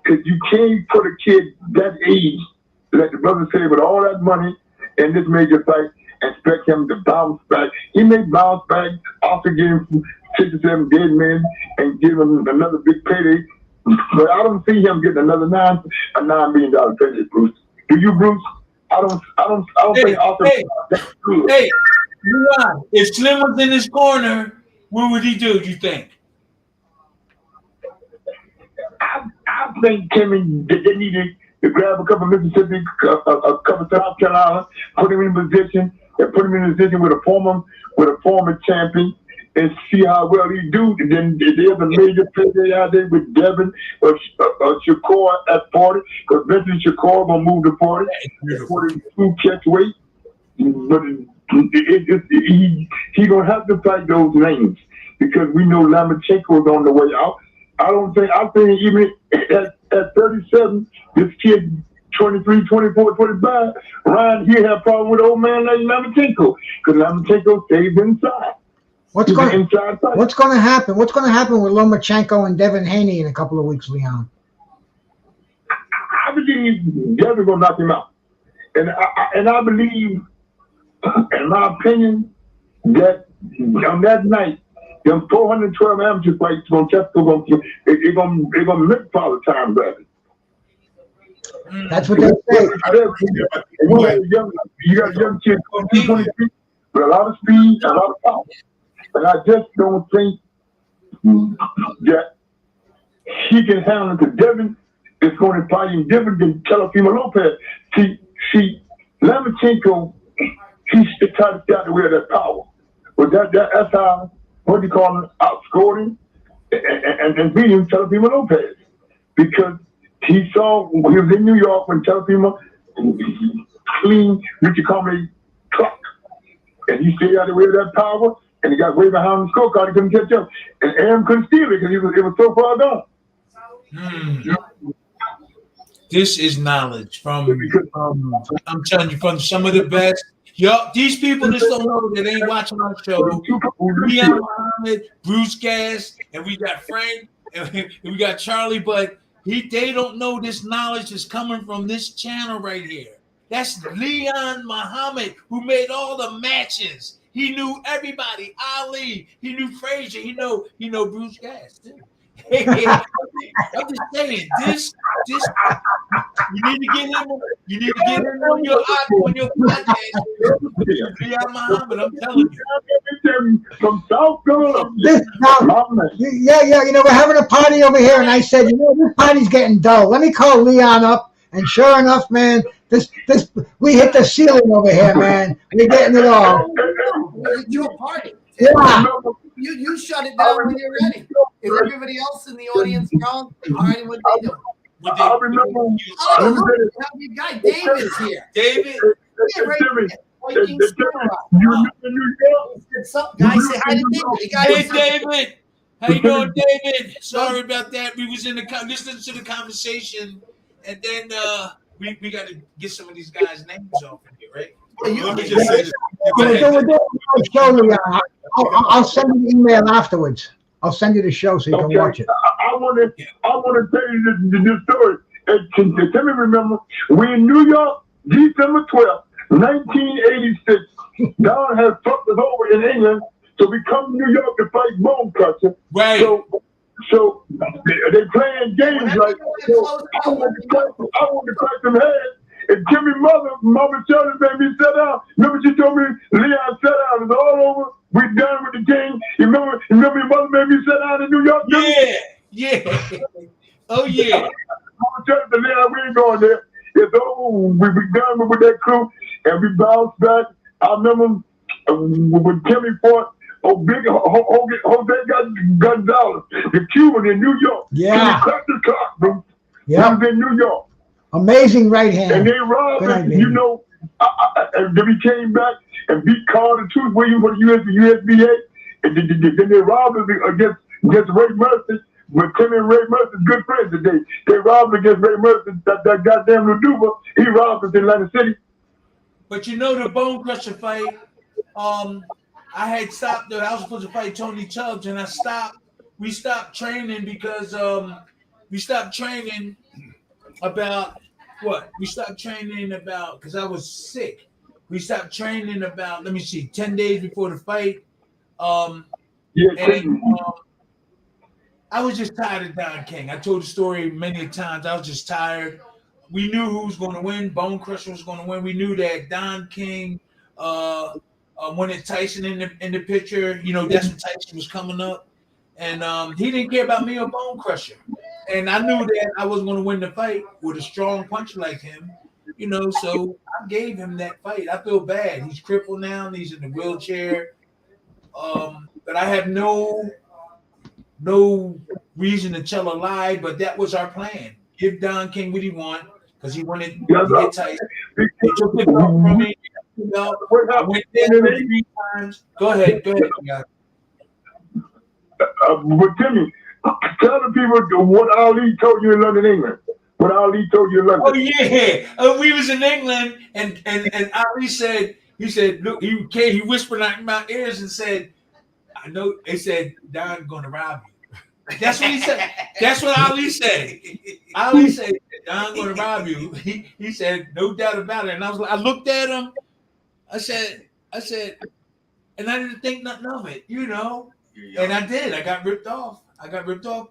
Because you can't put a kid that age, let the brother say, with all that money in this major fight, expect him to bounce back. He may bounce back after getting 6 or 7 dead men and give him another big payday. But I don't see him getting another $9 million payday, Bruce. Do you, Bruce? I don't think Arthur. Hey, Leon, if Slim was in his corner, what would he do? You think? I think Timmy, they needed to grab a couple of Mississippi, a couple of South Carolina, put him in position, and put him in a position with a former champion, and see how well he do. And then there's a major payday out there with Devin or Shakur at 40, because eventually Shakur gonna move to 40. 42 catch weight, but he gonna have to fight those names, because we know Lomachenko's on the way out. I think even at 37, this kid, 23, 24, 25, Ryan here had a problem with old man like Lomachenko, because Lomachenko stays inside. What's going to happen? What's going to happen with Lomachenko and Devin Haney in a couple of weeks, Leon? believe Devin gonna knock him out, and I believe, in my opinion, that on that night, them 412 amateur fights gonna gonna make Father Time better. That's what they say. You got a young kid, 223, with a lot of speed, a lot of power, and I just don't think that he can handle it. Because Devin is going to fight him different than Teofimo Lopez. See, Lomachenko, he's tried to stay out the way of that power. But that's how, what do you call it, outscored him and beat him, Teofimo Lopez. Because he saw, when he was in New York, when Teofimo clean, what you call a clock. And he stayed out the way of that power, and he got way behind the scorecard, he couldn't catch up. And Aaron couldn't steal it because it was so far gone. This is knowledge from I'm telling you, from some of the best. Yo, these people just don't know that ain't watching our show. Leon Muhammad, Bruce Gass, and we got Frank, and we got Charlie, but they don't know this knowledge is coming from this channel right here. That's Leon Muhammad, who made all the matches. He knew everybody. Ali, he knew Frazier, he know Bruce Gass too. I'm just saying, this you need to get him. You need to get him on your podcast. Leon Muhammad, I'm telling you. From South Carolina. Yeah. We're having a party over here, and I said, this party's getting dull. Let me call Leon up. And sure enough, man, we hit the ceiling over here, man. We're getting it all. It's your party. Yeah. You shut it down when you're ready. If everybody else in the audience gone, all right, what they do? I remember. Oh, look, your guy David's here. David. Yeah, right here. Viking Samurai. You remember New York? Guys, say hi to David. Hey, David. How you doing, David? Sorry about that. We was in listening to the conversation, and then we got to get some of these guys' names off of here, right? Let me just say this. I'll send you an email afterwards. I'll send you the show so you can watch it. I want to tell you this story. And tell me, remember, we in New York, December 12th, 1986. Don has fucked us over in England, so we come to New York to fight Bone Crusher. Right. So they playing games like. So I want to crack some heads. And Jimmy Mama Shirley made me sit down. Remember she told me, Leon, sit down. It's all over. We done with the king. You remember your mother made me sit down in New York? Yeah. Oh, yeah. Mama Shirley said, Leon, we ain't going there. It's over. We done with that crew. And we bounced back. I remember when Timmy fought big Jose Gonzalez, the Cuban in New York. Yeah. He cracked the clock, bro. Yeah. He was in New York. Amazing right hand. And they robbed him, and then he came back and beat Carter Tooth Williams for the USBA. And then they robbed him against Ray Mercy. But Tim and Ray Mercy's good friends today. They robbed him against Ray Mercy, that goddamn Luduba. He robbed us in Atlantic City. But the Bone Crusher fight, I had stopped. I was supposed to fight Tony Tubbs, and I stopped. We stopped training because about what? We stopped training about because I was sick. We stopped training about 10 days before the fight. I was just tired of Don King. I told the story many times. I was just tired. We knew who was going to win. Bone Crusher was going to win. We knew that Don King wanted Tyson in the picture. That's when Tyson was coming up. And he didn't care about me or Bone Crusher. And I knew that I wasn't going to win the fight with a strong puncher like him, so I gave him that fight. I feel bad. He's crippled now. He's in the wheelchair. But I have no reason to tell a lie, but that was our plan. Give Don King what he wanted because he wanted to get Tyson. He took it from me. I went there 3 times. Go ahead, guys. But Timmy, tell the people what Ali told you in London, England. What Ali told you in London. Oh yeah, we was in England, and Ali said, look, he whispered in my ears and said, I know. They said Don's gonna rob you. That's what he said. That's what Ali said. Ali said, "I'm going to rob you." He said, "No doubt about it." And I looked at him. I said, and I didn't think nothing of it, you know. And I did. I got ripped off.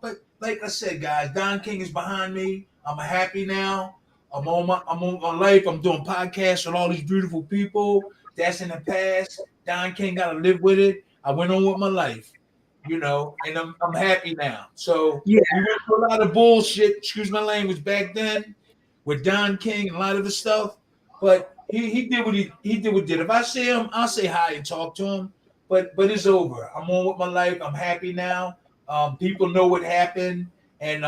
But like I said, guys, Don King is behind me. I'm happy now. I'm on my life. I'm doing podcasts with all these beautiful people. That's in the past. Don King got to live with it. I went on with my life, you know, and I'm happy now. So Yeah. we went through a lot of bullshit, excuse my language, back then with Don King and a lot of the stuff. But he did what he did what he did. If I see him, I'll say hi and talk to him. But it's over. I'm on with my life. I'm happy now. People know what happened, and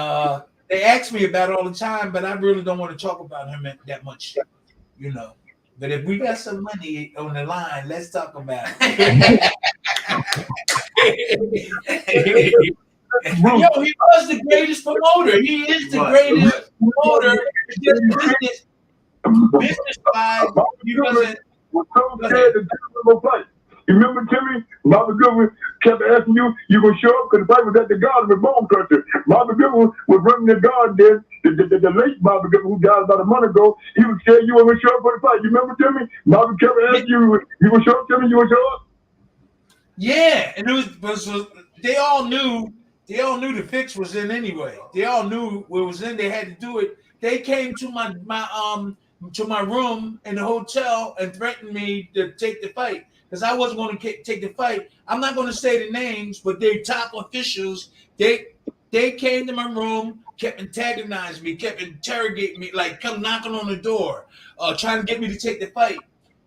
they ask me about it all the time, but I really don't want to talk about him that much, you know. But if we got some money on the line, let's talk about it. Yo, he was the greatest promoter. He is the greatest promoter. Business wise, he wasn't. You remember, Timmy? Bobby Goodwin kept asking you gonna show up because the fight was at the garden with Bone Crusher. Bobby Goodwin was running the garden there. The late Bobby Goodwin, who died about a month ago, he was saying you were gonna show up for the fight. You remember, Timmy? Bobby kept asking you gonna show up, Timmy? You gonna show up? Yeah, and it was they all knew the fix was in anyway. They all knew what was in. They had to do it. They came to my room in the hotel and threatened me to take the fight because I wasn't going to take the fight. I'm not going to say the names, but their top officials, they came to my room, kept antagonizing me, kept interrogating me, like come knocking on the door, trying to get me to take the fight.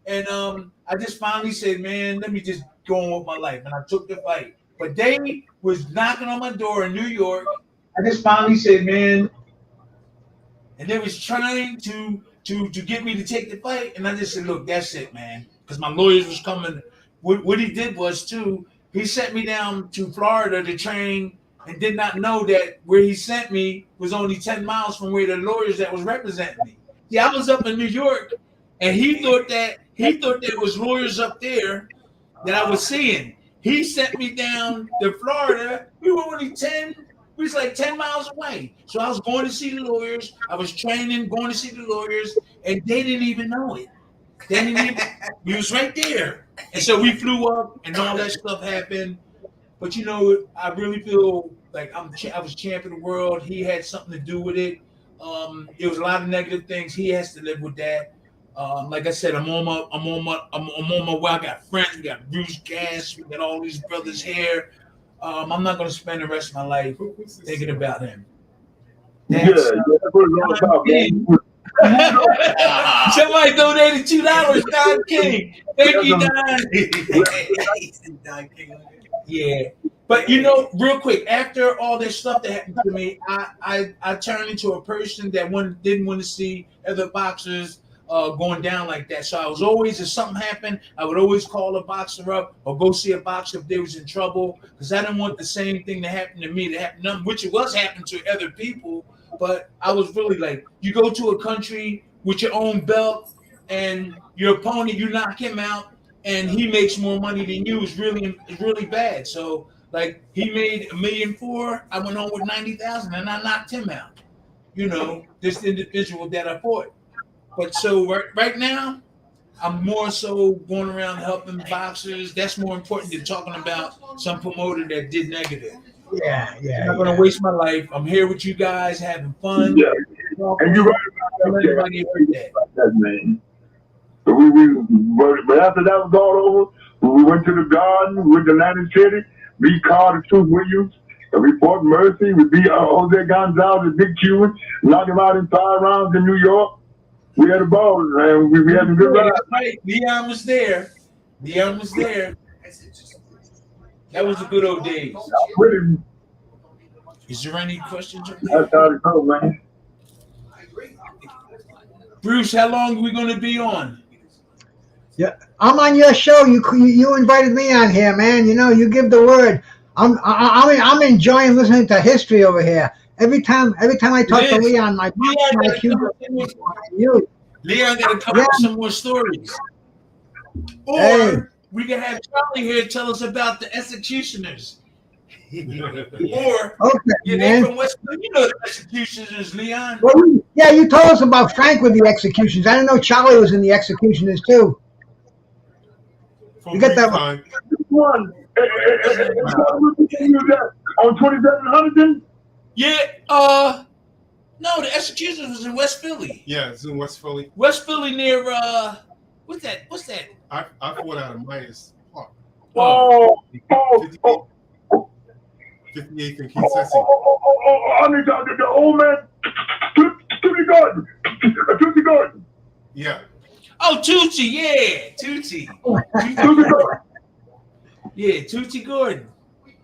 And I just finally said, man, let me just go on with my life. And I took the fight. But they was knocking on my door in New York. I just finally said, man, and they was trying to get me to take the fight. And I just said, look, that's it, man. Because my lawyers was coming. What he did was, too, he sent me down to Florida to train and did not know that where he sent me was only 10 miles from where the lawyers that was representing me. Yeah, I was up in New York, and he thought there was lawyers up there that I was seeing. He sent me down to Florida. We were only 10 We was like 10 miles away. So I was going to see the lawyers. I was training, going to see the lawyers, and they didn't even know it. We was right there. And so we flew up and all that stuff happened. But you know, I really feel like I was champion of the world. He had something to do with it. It was a lot of negative things. He has to live with that. Like I said, I'm on my way. I got friends. We got Bruce Cass. We got all these brothers here. I'm not going to spend the rest of my life thinking about him. That's what it's all about, man. Somebody donated $2, Don King. Thank you, Don. Yeah. But you know, real quick, after all this stuff that happened to me, I turned into a person that didn't want to see other boxers going down like that. So I was always, if something happened, I would always call a boxer up or go see a boxer if they was in trouble, because I didn't want the same thing to happen to me to happen to them, which it was happening to other people. But I was really like, you go to a country with your own belt and your opponent, you knock him out and he makes more money than you, is really bad. So like, he made $1.4 million. I went home with 90,000 and I knocked him out. You know, this individual that I fought. But so right now, I'm more so going around helping boxers. That's more important than talking about some promoter that did negative. Yeah. I'm not going to waste my life. I'm here with you guys, having fun. Yeah. And you're right about that, man. So but after that was all over, we went to the garden, we went to Atlantic City, beat Carter Truth Williams, and we fought Mercy, we beat Jose Gonzalez, the big Cuban, knocked him out in 5 rounds in New York. We had a ball, and we had a good ride. Right. Leon was there. That was a good old days. Is there any questions? That's how it goes, man. Bruce, how long are we going to be on? Yeah, I'm on your show. You invited me on here, man. You know, you give the word. I'm enjoying listening to history over here. Every time I talk to Leon, my Leon got to come up with some more stories. Or we can have Charlie here tell us about the executioners. Or Okay, yeah, they man. from West. You know the executioners, Leon. Well, yeah, you told us about Frank with the executions. I didn't know Charlie was in the executioners too. For You got that time. One. On 2700? Yeah. No, the executioners was in West Philly. Yeah, it's in West Philly. West Philly near what's that? I fought out of Myers Park. 58th and Kinsesi. I need to the old man. Tootsie Gordon. Yeah. Oh, Tootsie, yeah, Tootsie. Yeah, Tootsie Gordon.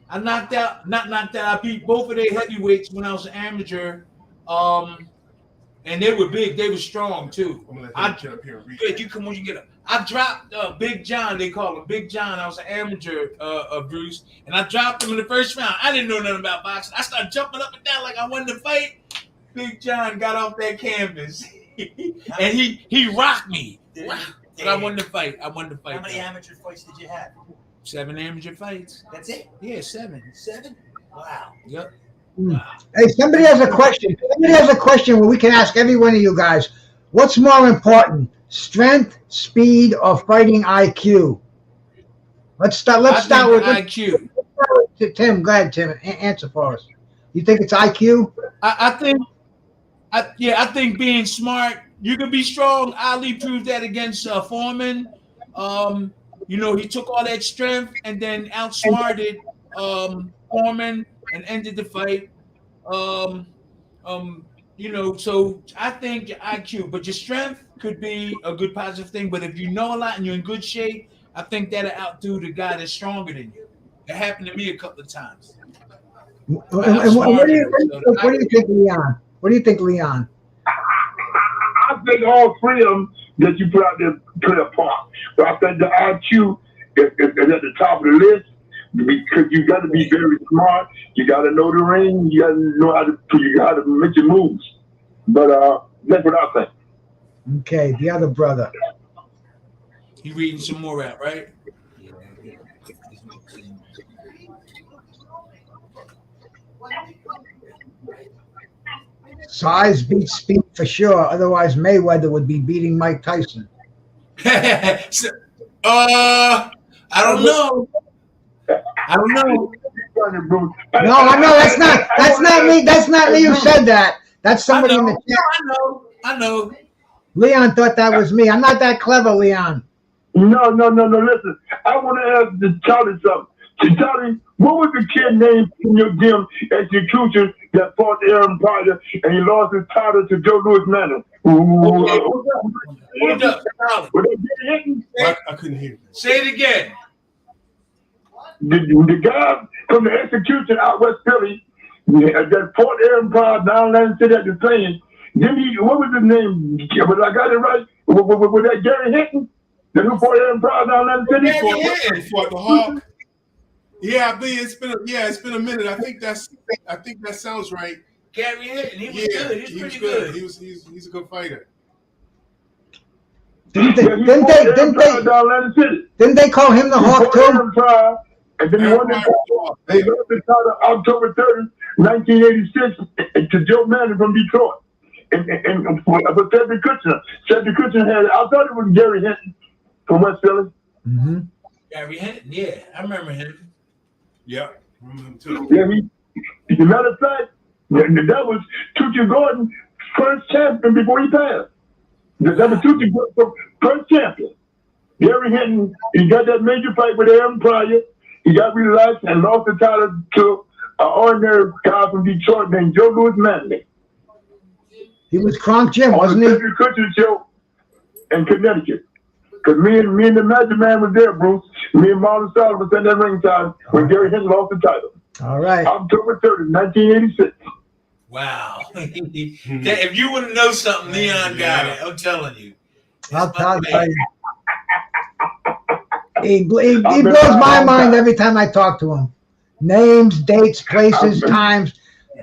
I not knocked out. I beat both of their heavyweights when I was an amateur. And they were big. They were strong too. I'm gonna let him get up here and read. Good, you come when you get up. I dropped Big John. They call him Big John. I was an amateur, Bruce, and I dropped him in the first round. I didn't know nothing about boxing. I started jumping up and down like I wanted to fight. Big John got off that canvas, and he rocked me. But I wanted to fight. How many amateur fights did you have? 7 amateur fights. That's it? Yeah, 7. 7? Wow. Yep. Hey, somebody has a question. Somebody has a question where we can ask every one of you guys. What's more important, strength, speed, or fighting IQ? Let's start with IQ. Tim. Go ahead, Tim. Answer for us. You think it's IQ? I think being smart. You can be strong. Ali proved that against Foreman. He took all that strength and then outsmarted Foreman and ended the fight. So I think your IQ, but your strength could be a good positive thing. But if you know a lot and you're in good shape, I think that'll outdo the guy that's stronger than you. It happened to me a couple of times. What do you think, Leon? What do you think, Leon? I think all 3 of them that you put out there play a part. But I think the IQ is at the top of the list because you got to be very smart. You got to know the ring. You got to know how to make your moves. But that's what I think. Okay, the other brother. You reading some more out, right? Size beats speed for sure. Otherwise, Mayweather would be beating Mike Tyson. I don't know. No, I know that's not me. That's not me who said that. That's somebody in the chat. I know. Leon thought that was me. I'm not that clever, Leon. No. Listen, I want to ask the Charlie something. Charlie, what was the kid named in your gym execution that fought Aaron Pryor and he lost his title to Joe Louis Manning? Hold up, I couldn't hear you. Say it again. The guy from the execution out West Philly that fought Aaron Pryor down Atlantic City at the plane. What was his name? Was I got it right? Was that Gary Hinton? The who fought Aaron Pryor down Atlantic City? He fought the Hawk. Yeah, I think it's been a minute. I think that sounds right. Gary Hinton, he was good. He was pretty good. He's a good fighter. Didn't they call him the Hawk too? And then he won they lost the title October 30th, 1986 to Joe Manning from Detroit. And for Cedric Kushner. Cedric Kushner had, I thought it was Gary Hinton from West Philly. Mm-hmm. Gary Hinton, yeah, I remember him. Yeah, I remember him too. Yeah, as a matter of fact, that was Tootsie Gordon's first champion before he passed. That was Tootsie Gordon's first champion. Gary Hinton, he got that major fight with Aaron Pryor. He got relaxed and lost the title to an ordinary guy from Detroit named Joe Louis Manning. He was Kronk Jim, wasn't he? On the Cedric Kushner show in Connecticut. Because me and the Magic Man was there, Bruce. Me and Marlon Sullivan was at that ringside when Gary Hinton lost the title. All right. October 30th, 1986. Wow. If you want to know something, Leon got it. I'm telling you. I'll tell you. He blows my mind every time I talk to him. Names, dates, places, times.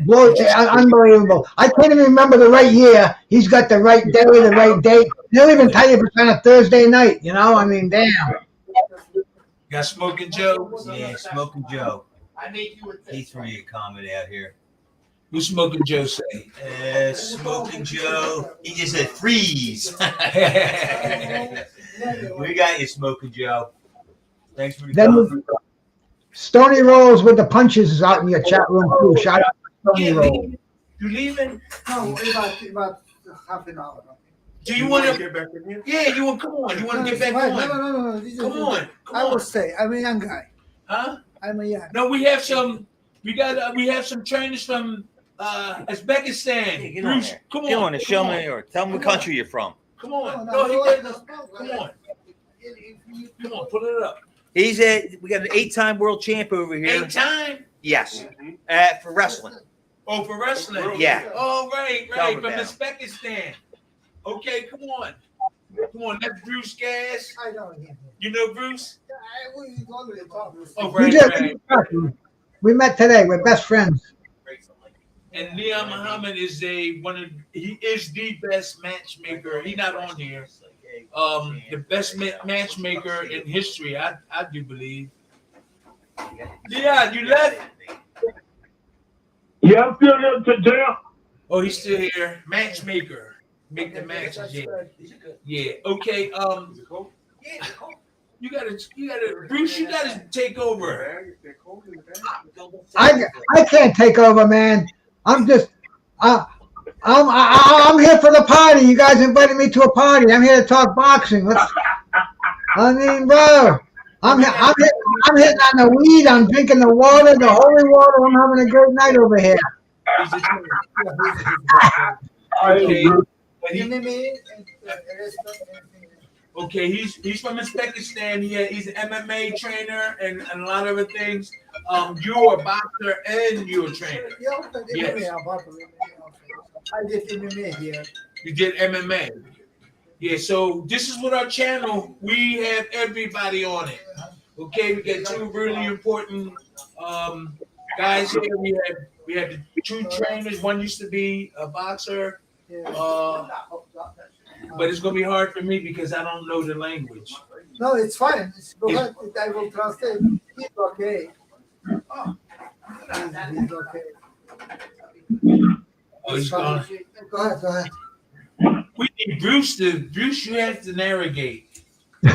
Unbelievable. I can't even remember the right year. He's got the right day, the right date. He'll even tell you if it's on a Thursday night. I mean, damn. Got Smoking Joe? Yeah, Smoking Joe. I make you with He's throwing a comment out here. Who's Smoking Joe say? Smoking Joe. He just said freeze. We got you, Smoking Joe. Thanks for the comment. Stony Rolls with the punches is out in your chat room too. Shout out to Stony Rolls. You leaving? No, about half an hour. Do you want to get back in here? Yeah, you want? Come on. You want to get back No, on? no. Come on. I will say, I'm a young guy. Huh? I'm a young. No, we have some. We have some trainers from Uzbekistan. Get on Bruce, there. come Get on. on there. Show me or tell me what country you're from. Come on. No, Come on. Come on. Put it up. We got an 8-time world champ over here. 8-time? Yes. For wrestling. Oh, for wrestling. Yeah. Oh, right. Calm From it down. Uzbekistan. Okay, come on. That's Bruce Gas. I know him. You know Bruce? We already talked. Oh, We right. did. We met today. We're best friends. And Leon Muhammad is he is the best matchmaker. He's not on here. The best matchmaker in history, I do believe. Leon, you left? Yeah, I'm still here to jail. Oh, he's still here. Matchmaker. Make the matches. Yeah. Okay. You gotta, Bruce. You gotta take over. I can't take over, man. I'm just I'm here for the party. You guys invited me to a party. I'm here to talk boxing. I mean, bro, I'm hitting on the weed. I'm drinking the water, the holy water. I'm having a great night over here. Okay, he's from Uzbekistan. He's an MMA trainer and a lot of other things. You're a boxer and you're a trainer. Yes. I did MMA here. You did MMA. Yeah, so this is what our channel, we have everybody on it. Okay, we got two really important guys here. We have the two trainers. One used to be a boxer. But it's gonna be hard for me because I don't know the language. No, it's fine. Go ahead. I will translate. He's okay. He's okay. Oh, he's gone. Go ahead. We need Bruce. Bruce, you have to navigate. Go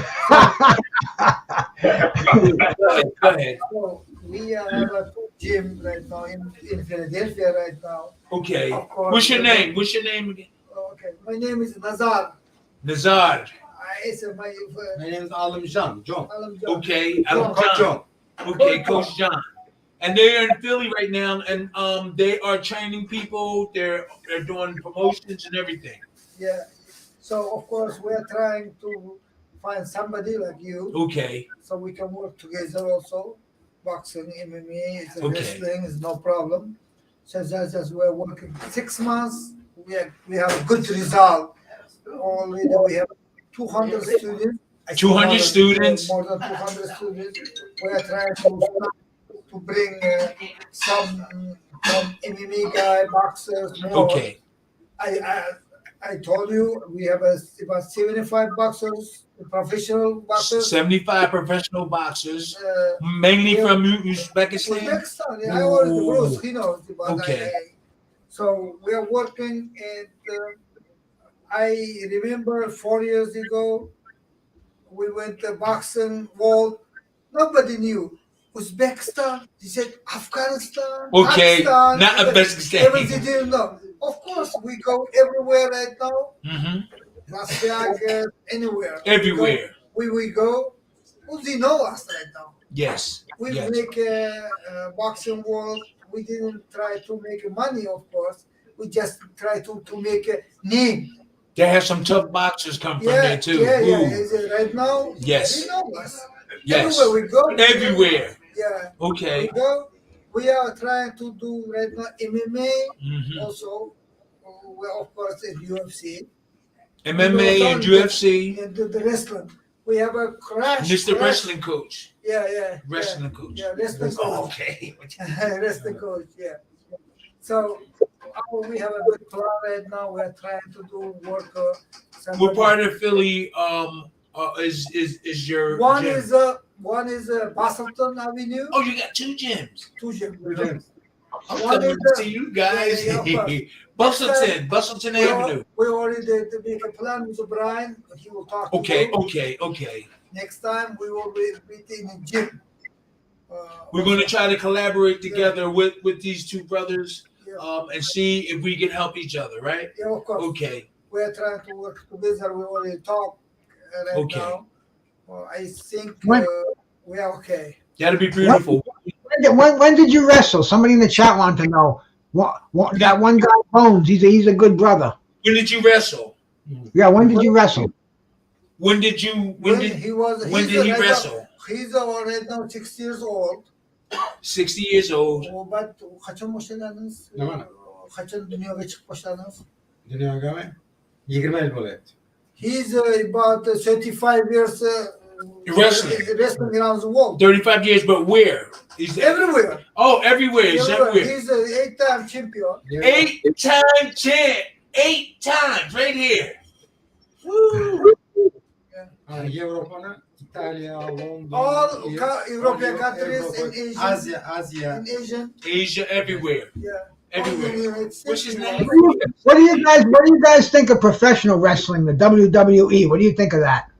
ahead. So we have a gym right now in Philadelphia right now. Okay. What's your name? What's your name again? Okay. My name is Nazar. Nazar. My name is Alam John. Okay. Coach John. Okay, Coach John. And they're in Philly right now, and they are training people. They're doing promotions and everything. Yeah. So of course we're trying to find somebody like you. Okay. So we can work together also. Boxing, MMA, wrestling is no problem. So that's just we're working 6 months. We have a good result. Already we have 200 students. 200 students. More than 200 students. We are trying to bring some MMA guy, boxers, more. Okay. I told you we have about 75 boxers, professional boxers. 75 professional boxers, mainly from Uzbekistan. Uzbekistan. Yeah, I already Bruce, he knows. Okay. So we are working, and I remember 4 years ago, we went to boxing world. Nobody knew. Uzbekistan, he said Afghanistan, Okay, Pakistan, not Uzbekistan. Everything didn't know. Of course, we go everywhere right now. Mm-hmm. Las Vegas, anywhere. Everywhere. We go. Uzi know us right now. Yes. We yes. make a boxing world. We didn't try to make money, of course. We just try to make a name. They have some tough boxers come from there too. Yeah. Right now, yes. They know us. Yes. Everywhere we go. Everywhere. Yeah. Okay. We go. We are trying to do right now MMA. Mm-hmm. Also, well, of course, in UFC. MMA and UFC. And the wrestling. We have a crash. Mr. Wrestling Coach. Yeah. Wrestling coach. Yeah, wrestling coach. Oh, okay. Wrestling coach, yeah. So we have a good plan right now. We're trying to do work. We're part of Philly is your One gym? is Bastleton Avenue. Oh, you got two gyms. Two gyms. I'm One coming is to see you guys. yeah, of course. Bustleton Avenue. We already did to make a plan with Brian. He will talk. Okay, to you. okay. Next time we will be in a gym. We're going to try to collaborate together with these two brothers, and see if we can help each other, right? Yeah, of course. Okay. We are trying to work together. We already talk right Okay. now. Well, I think When- we are okay. That'd be beautiful. When did you wrestle? Somebody in the chat wanted to know. What that one guy Bones? He's a good brother. When did you wrestle? Yeah, when did you wrestle? When did he wrestle? He's already now 6 years old. 60 years old. But kaçın başladınız? Kaçın dünyaya çıkıp başladınız? Dünyaya mı? 20 yıl oluyor. He's about 35 years wrestling around the world. 35 years, but where? He's Everywhere. Oh, everywhere. He's everywhere. He's an 8-time champion. 8-time champ. 8 times right here. Woo. Avrupa'nın İtalya, Londra, All European countries in Asia. Asia. In Asian. Asia, everywhere. Yeah. Everywhere. What's his name? What do you guys think of professional wrestling, the WWE? What do you think of that?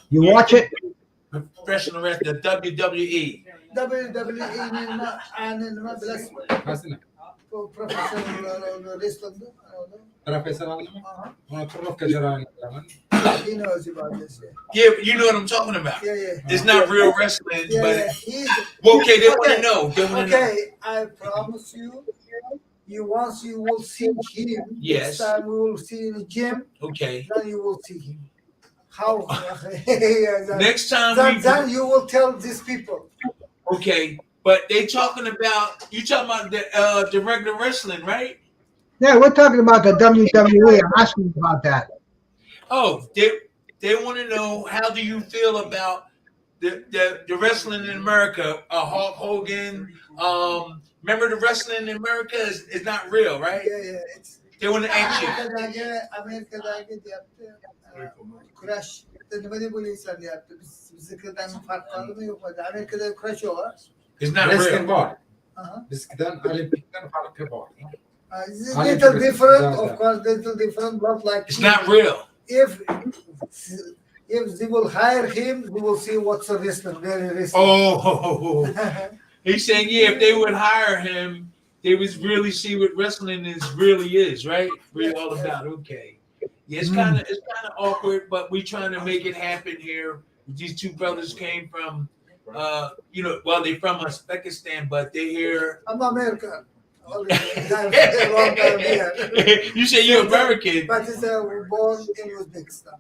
You watch it? Professional wrestling, the WWE. WWE and Nasıl? professional wrestling. Profesyonel mi? Ona turnuva jarani. He knows about this. Yeah, you know what I'm talking about. Yeah. It's not real wrestling, but He's, okay, they want to know. They want to know. Okay, I promise you. Once you will see him. Yes. Next time we will see in the gym. Okay. Then you will see him. How? Next time then you will tell these people. Okay, but they talking about you talking about the regular wrestling, right? Yeah, we're talking about the WWE. I'm asking about that. Oh, they want to know, how do you feel about the wrestling in America? Hulk Hogan. Remember, the wrestling in America is not real, right? Yeah. They want to ask you. Amerika'daki yaptı. Crash. Denemedi bu insan yaptı. Bizimkinden farklı mı yok? Amerika'da crash var. It's not Wrestling real. var. Bizden olimpikten farkı var. It's a little different, of course, little different, but like It's not real. If they will hire him, they will see what's a wrestler, very wrestler. Oh, he's saying, yeah, if they would hire him, they would really see what wrestling really is, right? Really all about. Okay, yeah, it's kind of awkward, but we're trying to make it happen here. These two brothers came from, they're from Uzbekistan, but they're here. I'm American. You say you're American, but it's born in Uzbekistan.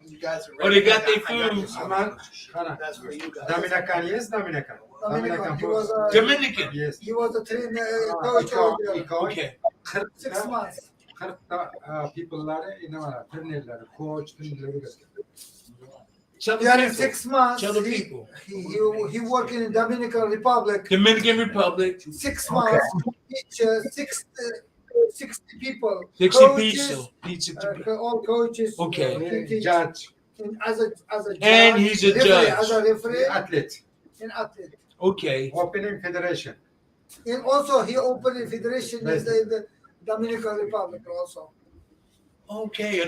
You guys are they got their food. That's for you guys. Dominican, yes, Dominican. He was a Dominican. Yes. He was a trainer coach over there. Okay. 6 months. 40 people'ları ne var? Trainerleri, coach, trainerleri gösteriyor. Yeah, 6 months. Tell the people. He worked in the Dominican Republic. 6 months. Each 60 people. 60 coaches, people. all coaches. Okay. Judge. As a judge. And he's a referee, judge. As a referee. Athlete. An athlete. Okay. Opening federation. And also he opened a federation in the Dominican Republic also. Okay,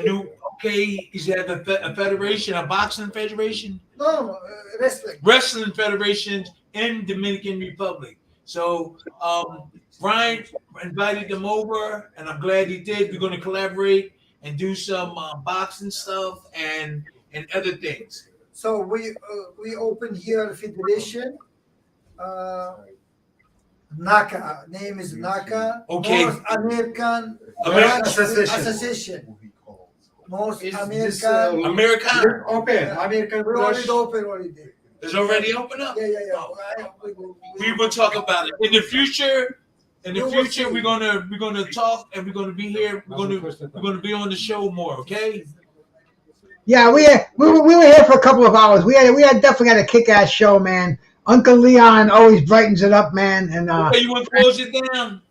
is that a federation, a boxing federation? No, wrestling. Wrestling federation in Dominican Republic. So Brian invited them over, and I'm glad he did. We're going to collaborate and do some boxing stuff and other things. So we opened here a federation. NACA, name is NACA. Okay. North American Association. North American. American. Open. American. We already open already. It's already open up. Yeah. We will talk about it in the future. In the future, we're gonna talk, and we're gonna be here. We're gonna be on the show more. Okay. Yeah, we were here for a couple of hours. We had definitely had a kick-ass show, man. Uncle Leon always brightens it up, man. And you want to close it down?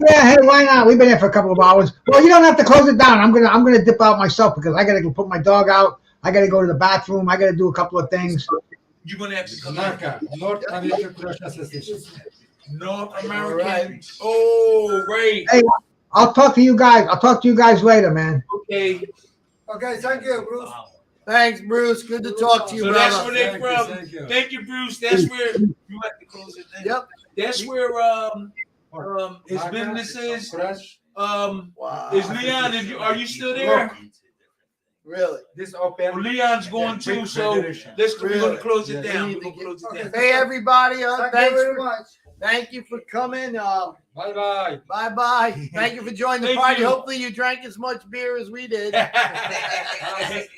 Yeah, hey, why not? We've been here for a couple of hours. Well, you don't have to close it down. I'm gonna dip out myself because I gotta go put my dog out. I got to go to the bathroom. I got to do a couple of things. You're gonna have to come in. NACA, North American Crush Association. North American. Oh, right. Hey, I'll talk to you guys. I'll talk to you guys later, man. Okay. Okay, thank you, Bruce. Thanks, Bruce. Good to talk to you, So brother. that's where they from. Thank you, Bruce. That's where you have to close it. Yep. That's where his business is. Is Leon? Are you still there? Really? This open. Well, Leon's going too, so we're gonna close it down. We're gonna close it down. Hey, everybody. Thank Thanks you very for, much. thank you for coming. Bye-bye. Bye-bye. Thank you for joining the Thank party. you. Hopefully you drank as much beer as we did.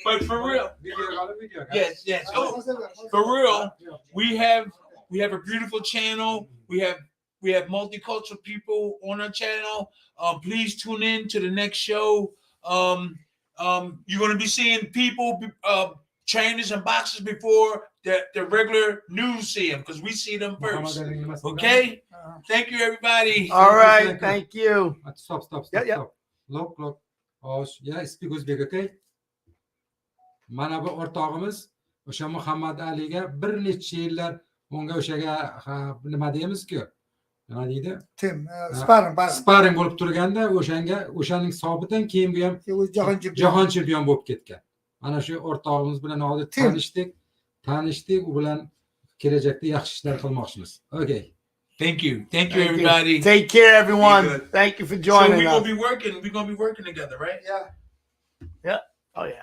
But for real, yes. Oh, for real, we have a beautiful channel. We have multicultural people on our channel. Please tune in to the next show. You're going to be seeing people, trainers and boxers before the regular news see them, because we see them first. Okay? Thank you, everybody. All right. Thank you. Stop. Yeah. Look. Yeah, speak Uzbek, okay? Mana bu o'rtog'imiz o'sha Muhammad Aliga bir necha yillar unga o'shaga nima deymiz-ku? Nima deydi? Tim, sparring. Sparring bo'lib turganda o'shaning hisobidan keyin bu ham jahon chempion bo'lib ketgan. Mana shu o'rtog'imiz bilan hozir tanishdik, u bilan kelajakda yaxshi ishlar qilmoqchimiz. Okay. Thank you, everybody. Take care, everyone. Thank you for So joining we're us. gonna be working together, right? Yeah. Oh, yeah.